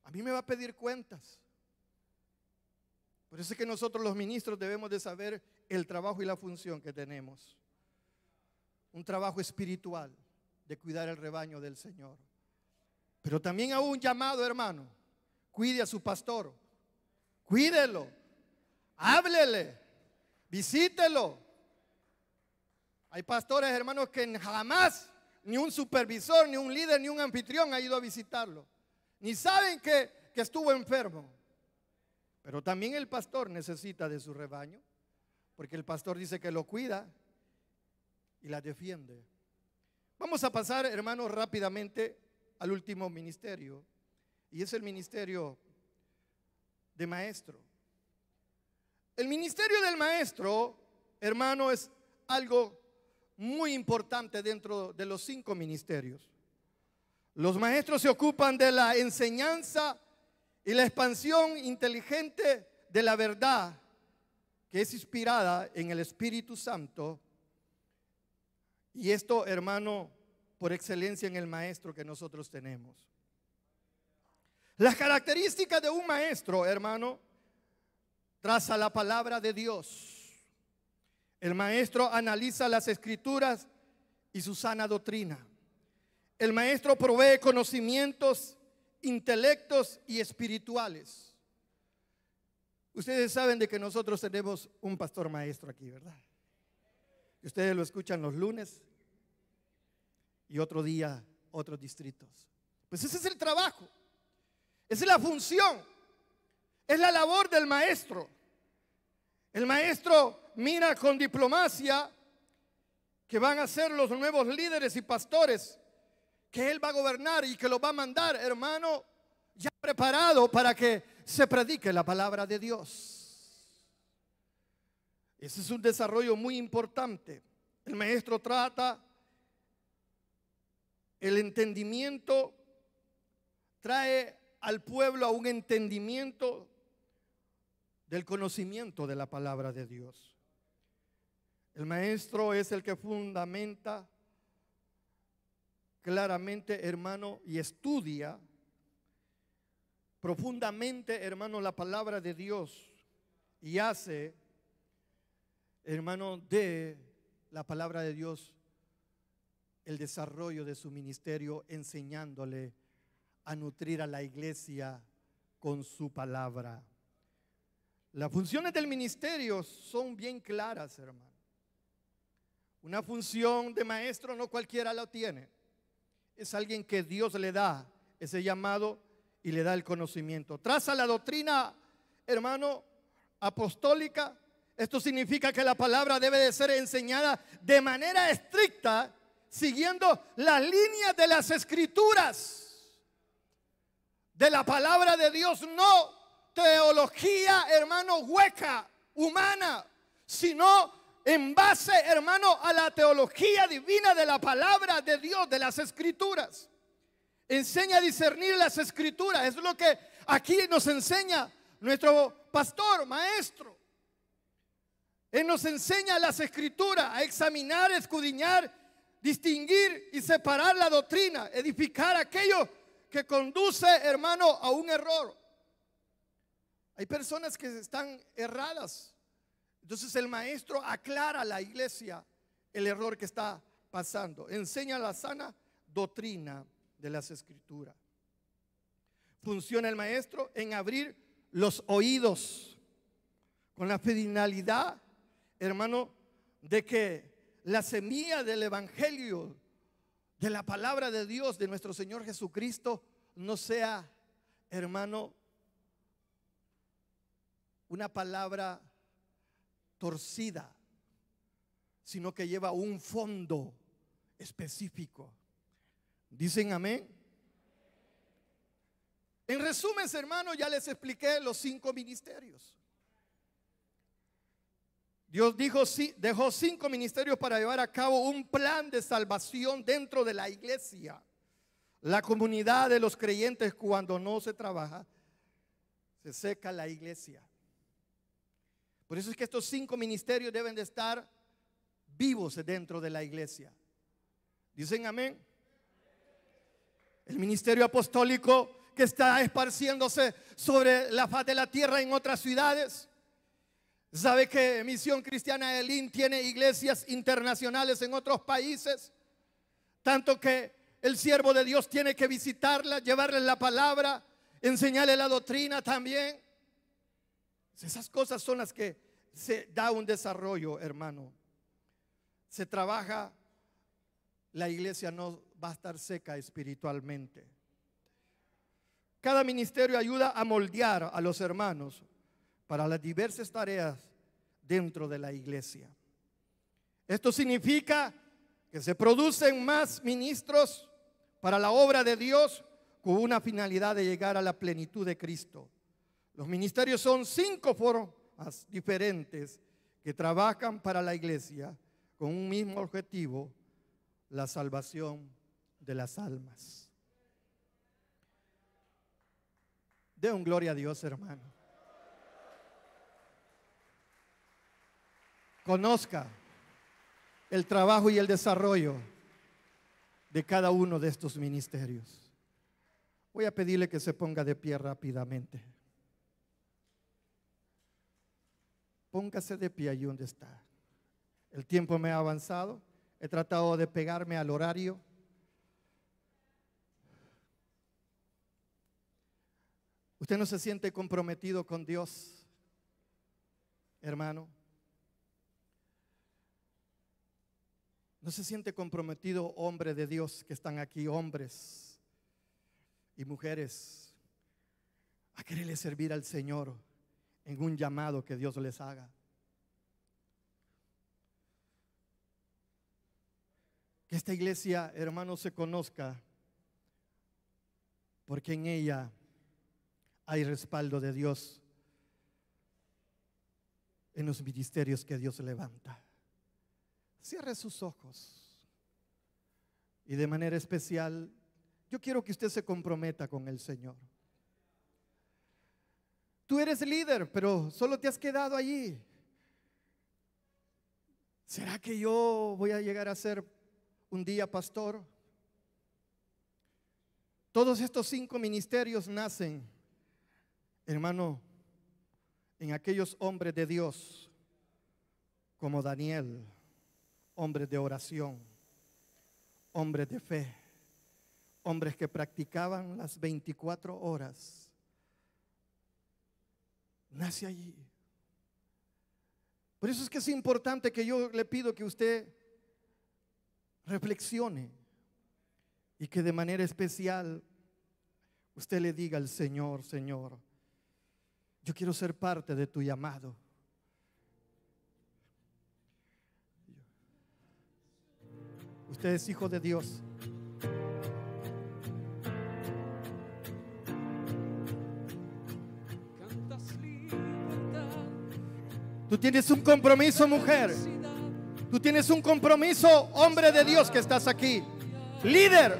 A mí me va a pedir cuentas. Por eso es que nosotros los ministros debemos de saber el trabajo y la función que tenemos. Un trabajo espiritual de cuidar el rebaño del Señor. Pero también a un llamado, hermano. Cuide a su pastor. Cuídelo. Háblele. Visítelo. Hay pastores, hermanos, que jamás ni un supervisor, ni un líder, ni un anfitrión ha ido a visitarlo. Ni saben que estuvo enfermo. Pero también el pastor necesita de su rebaño, porque el pastor dice que lo cuida y la defiende. Vamos a pasar, hermanos, rápidamente al último ministerio, y es el ministerio de maestro. El ministerio del maestro, hermano, es algo muy importante dentro de los 5 ministerios. Los maestros se ocupan de la enseñanza y la expansión inteligente de la verdad, que es inspirada en el Espíritu Santo. Y esto, hermano, por excelencia en el maestro que nosotros tenemos. Las características de un maestro, hermano: traza la palabra de Dios. El maestro analiza las escrituras y su sana doctrina. El maestro provee conocimientos, intelectos y espirituales. Ustedes saben de que nosotros tenemos un pastor maestro aquí, ¿verdad? Ustedes lo escuchan los lunes y otro día otros distritos. Pues ese es el trabajo, esa es la función, es la labor del maestro. El maestro mira con diplomacia que van a ser los nuevos líderes y pastores que él va a gobernar y que los va a mandar, hermano, ya preparado para que se predique la palabra de Dios. Ese es un desarrollo muy importante. El maestro trata el entendimiento, trae al pueblo a un entendimiento del conocimiento de la palabra de Dios. El maestro es el que fundamenta claramente, hermano, y estudia profundamente, hermano, la palabra de Dios y hace, hermano, de la palabra de Dios el desarrollo de su ministerio, enseñándole a nutrir a la iglesia con su palabra. Las funciones del ministerio son bien claras, hermano. Una función de maestro no cualquiera la tiene. Es alguien que Dios le da ese llamado y le da el conocimiento. Traza la doctrina, hermano, apostólica. Esto significa que la palabra debe de ser enseñada de manera estricta, siguiendo las líneas de las escrituras, de la palabra de Dios, no teología, hermano, hueca, humana, sino en base, hermano, a la teología divina de la palabra de Dios, de las escrituras. Enseña a discernir las escrituras. Es lo que aquí nos enseña nuestro pastor, maestro. Él nos enseña las escrituras a examinar, escudriñar, distinguir y separar la doctrina, edificar aquello que conduce, hermano, a un error. Hay personas que están erradas. Entonces el maestro aclara a la iglesia el error que está pasando. Enseña la sana doctrina de las escrituras. Funciona el maestro en abrir los oídos con la finalidad, hermano, de que la semilla del evangelio, de la palabra de Dios, de nuestro Señor Jesucristo, no sea, hermano, una palabra torcida, sino que lleva un fondo específico. ¿Dicen amén? En resumen, hermano, ya les expliqué los 5 ministerios. Dios dejó 5 ministerios para llevar a cabo un plan de salvación dentro de la iglesia. La comunidad de los creyentes, cuando no se trabaja, se seca la iglesia. Por eso es que estos 5 ministerios deben de estar vivos dentro de la iglesia. ¿Dicen amén? El ministerio apostólico que está esparciéndose sobre la faz de la tierra en otras ciudades. ¿Sabe que Misión Cristiana Elim tiene iglesias internacionales en otros países? Tanto que el siervo de Dios tiene que visitarla, llevarles la palabra, enseñarle la doctrina también. Esas cosas son las que se da un desarrollo, hermano. Se trabaja, la iglesia no va a estar seca espiritualmente. Cada ministerio ayuda a moldear a los hermanos para las diversas tareas dentro de la iglesia. Esto significa que se producen más ministros para la obra de Dios con una finalidad de llegar a la plenitud de Cristo. Los ministerios son 5 formas diferentes que trabajan para la iglesia con un mismo objetivo: la salvación de las almas. De un gloria a Dios, hermano. Conozca el trabajo y el desarrollo de cada uno de estos ministerios. Voy a pedirle que se ponga de pie rápidamente. Póngase de pie ahí donde está. El tiempo me ha avanzado. He tratado de pegarme al horario. ¿Usted no se siente comprometido con Dios, hermano? ¿No se siente comprometido, hombre de Dios que están aquí, hombres y mujeres, a quererle servir al Señor en un llamado que Dios les haga? Que esta iglesia, hermano, se conozca, porque en ella hay respaldo de Dios en los ministerios que Dios levanta. Cierre sus ojos y de manera especial yo quiero que usted se comprometa con el Señor. Tú eres líder, pero solo te has quedado allí. ¿Será que yo voy a llegar a ser un día pastor? Todos estos 5 ministerios nacen, hermano, en aquellos hombres de Dios como Daniel, hombres de oración, hombres de fe, hombres que practicaban las 24 horas. Nace allí. Por eso es que es importante que yo le pido que usted reflexione y que de manera especial usted le diga al Señor: Señor, yo quiero ser parte de tu llamado. Usted es hijo de Dios. Tú tienes un compromiso, mujer. Tú tienes un compromiso, hombre de Dios, que estás aquí. Líder,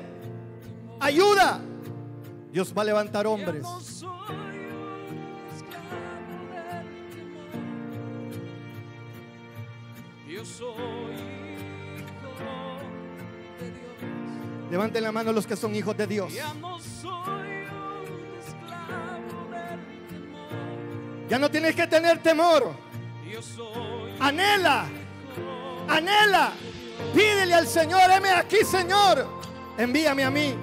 ayuda. Dios va a levantar hombres. Yo soy hijo de Dios. Levanten la mano los que son hijos de Dios. Ya no soy un esclavo del temor. Ya no tienes que tener temor. Yo soy Anhela, anhela. Pídele al Señor: heme aquí, Señor, envíame a mí.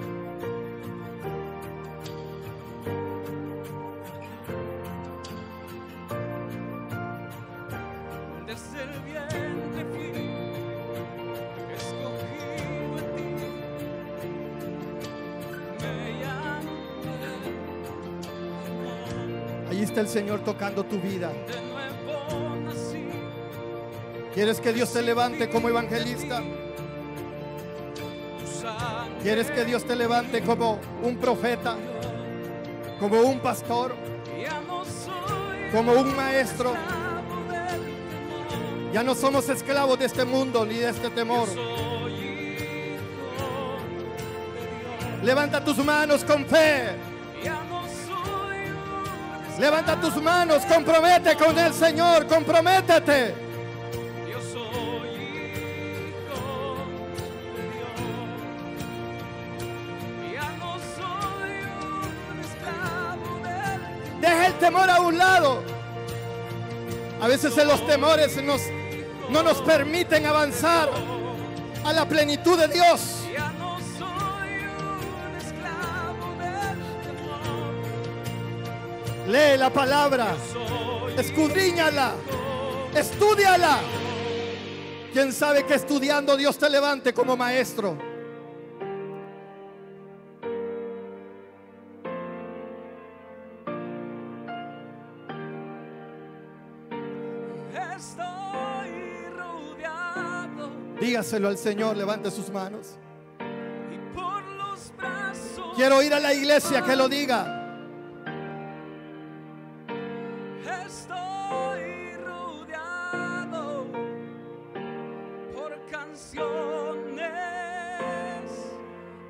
desde el vientre fui escogido en ti. Me llamaré amor. Ahí está el Señor tocando tu vida. De nuevo nací. ¿Quieres que Dios te levante como evangelista? Tu sangre ¿Quieres que Dios te levante como un profeta, como un pastor, ya no soy como un maestro? esclavo del temor. Ya no somos esclavos de este mundo ni de este temor. Soy hijo de Dios. Levanta tus manos con fe. Ya no soy un Levanta tus manos, compromete con el Señor, comprométete. yo soy hijo de Dios. Ya no soy un esclavo del Deja el temor a un lado. A veces en los temores no nos permiten avanzar a la plenitud de Dios. ya no soy un esclavo del temor. Lee la palabra, Soy escudriñala, estúdiala. ¿Quién sabe que estudiando Dios te levante como maestro? estoy rodeado Dígaselo al Señor, levante sus manos. y por los brazos Quiero ir a la iglesia que lo diga. estoy rodeado por canciones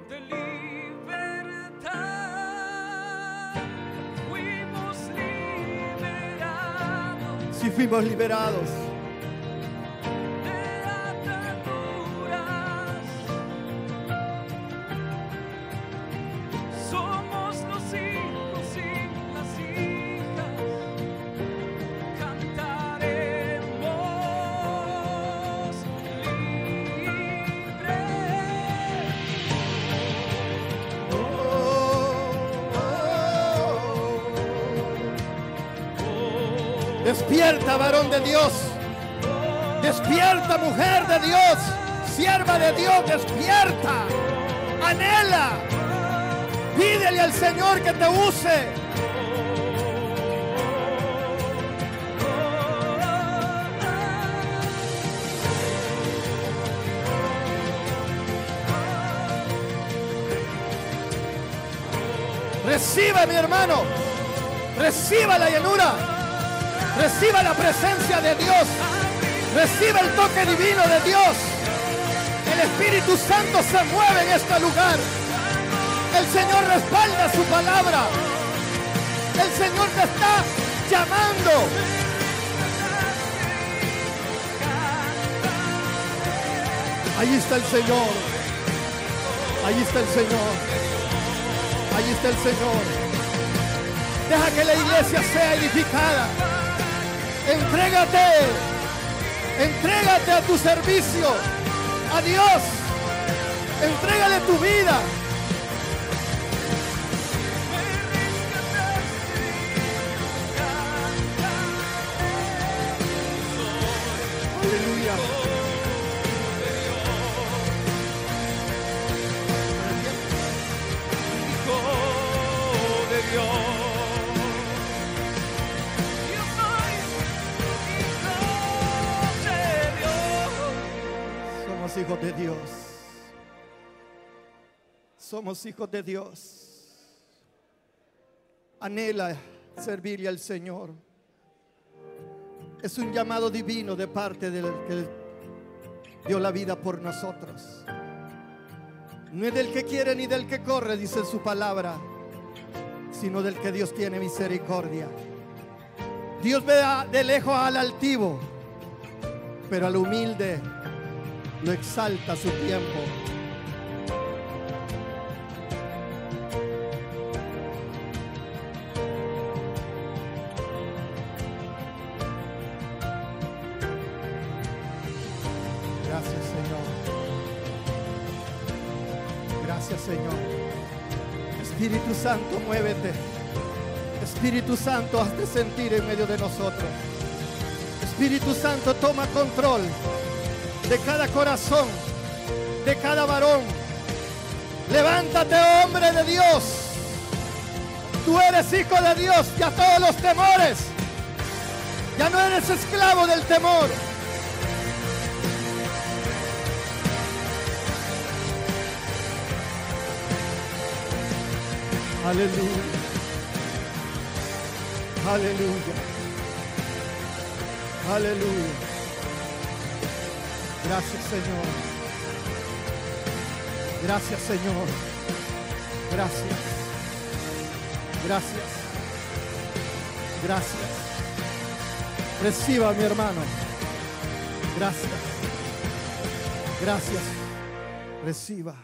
de libertad. Fuimos liberados Si fuimos liberados. de ataduras. Somos los hijos y las hijas. Cantaremos libres. Despierta, varón de Dios. Despierta, mujer de Dios. Sierva de Dios, despierta. Anhela. Pídele al Señor que te use. Reciba, mi hermano. Reciba la llenura. Reciba la presencia de Dios. Reciba el toque divino de Dios. El Espíritu Santo se mueve en este lugar. El Señor respalda su palabra. El Señor te está llamando. Ahí está el Señor. Ahí está el Señor. Ahí está el Señor. Deja que la iglesia sea edificada. Entrégate a tu servicio, a Dios. Entrégale tu vida. Aleluya. Hijo de Dios. Yo soy hijo de Dios. Somos hijos de Dios. Somos hijos de Dios. Anhela servirle al Señor. Es un llamado divino de parte del que dio la vida por nosotros. No es del que quiere ni del que corre, dice su palabra, sino del que Dios tiene misericordia. Dios ve de lejos al altivo, pero al humilde lo exalta a su tiempo. Gracias, Señor. Gracias, Señor. Espíritu Santo, muévete. Espíritu Santo, hazte sentir en medio de nosotros. Espíritu Santo, toma control de cada corazón, de cada varón. Levántate, hombre de Dios. Tú eres hijo de Dios. Ya todos los temores, ya no eres esclavo del temor. Aleluya. Aleluya. Aleluya. Gracias, Señor. Gracias, Señor. Gracias. Gracias. Gracias. Reciba, mi hermano. Gracias. Gracias. Reciba.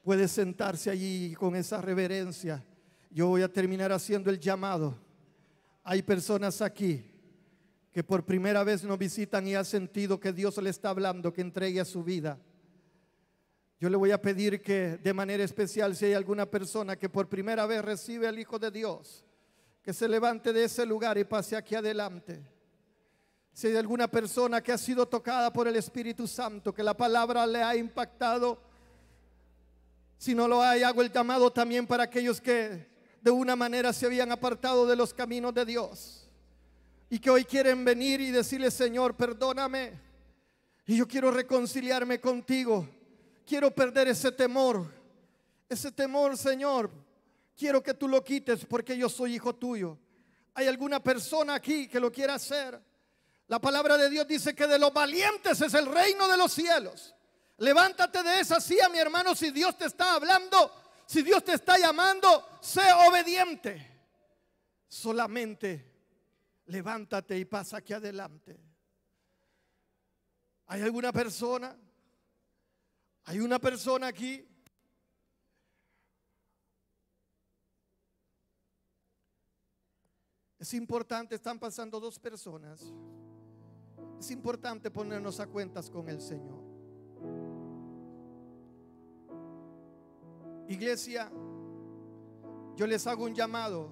Puede sentarse allí con esa reverencia. Yo voy a terminar haciendo el llamado. Hay personas aquí que por primera vez nos visitan y han sentido que Dios le está hablando, que entregue a su vida. Yo le voy a pedir que de manera especial, si hay alguna persona que por primera vez recibe al Hijo de Dios, que se levante de ese lugar y pase aquí adelante. Si hay alguna persona que ha sido tocada por el Espíritu Santo, que la palabra le ha impactado, si no lo hay, hago el llamado también para aquellos que de una manera se habían apartado de los caminos de Dios y que hoy quieren venir y decirle: Señor, perdóname, y yo quiero reconciliarme contigo. Quiero perder ese temor, Señor. Quiero que tú lo quites porque yo soy hijo tuyo. ¿Hay alguna persona aquí que lo quiera hacer? La palabra de Dios dice que de los valientes es el reino de los cielos. Levántate de esa silla, mi hermano. Si Dios te está hablando, si Dios te está llamando, sé obediente. Solamente levántate y pasa aquí adelante. ¿Hay alguna persona? ¿Hay una persona aquí? Es importante, están pasando dos personas. Es importante ponernos a cuentas con el Señor. Iglesia, yo les hago un llamado.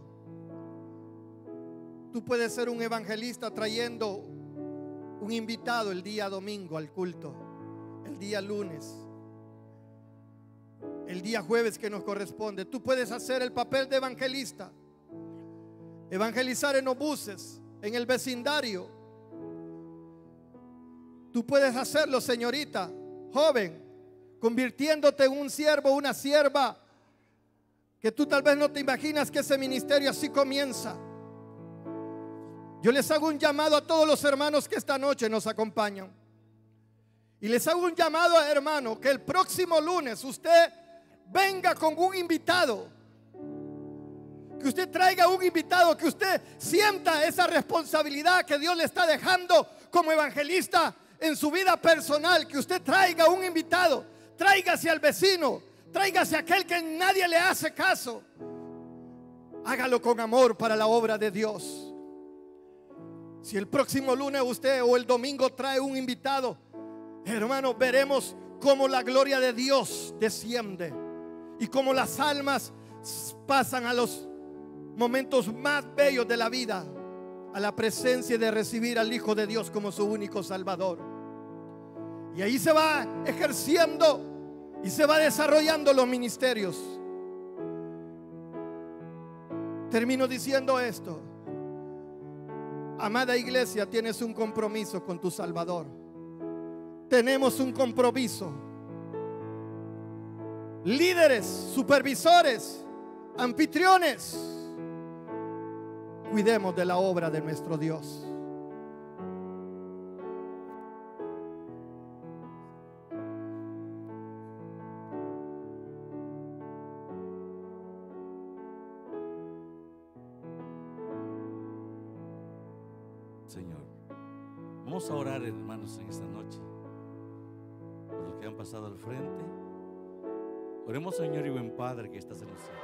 Tú puedes ser un evangelista trayendo un invitado el día domingo al culto, el día lunes, el día jueves que nos corresponde. Tú puedes hacer el papel de evangelista, evangelizar en los buses, en el vecindario. Tú puedes hacerlo, señorita, joven, convirtiéndote en un siervo, una sierva, que tú tal vez no te imaginas que ese ministerio así comienza. Yo les hago un llamado a todos los hermanos que esta noche nos acompañan. Y les hago un llamado, hermano, que el próximo lunes usted venga con un invitado. Que usted traiga un invitado, que usted sienta esa responsabilidad que Dios le está dejando como evangelista en su vida personal. Que usted traiga un invitado. Tráigase al vecino, tráigase a aquel que nadie le hace caso. hágalo con amor para la obra de Dios. Si el próximo lunes usted o el domingo trae un invitado, hermano, veremos cómo la gloria de Dios desciende y cómo las almas pasan a los momentos más bellos de la vida, a la presencia de recibir al Hijo de Dios como su único Salvador. Y ahí se va ejerciendo y se va desarrollando los ministerios. Termino diciendo esto: amada iglesia, tienes un compromiso con tu Salvador. Tenemos un compromiso. Líderes, supervisores, anfitriones, cuidemos de la obra de nuestro Dios. Señor, vamos a orar, hermanos, en esta noche por los que han pasado al frente. Oremos, Señor y buen Padre que estás en los cielos.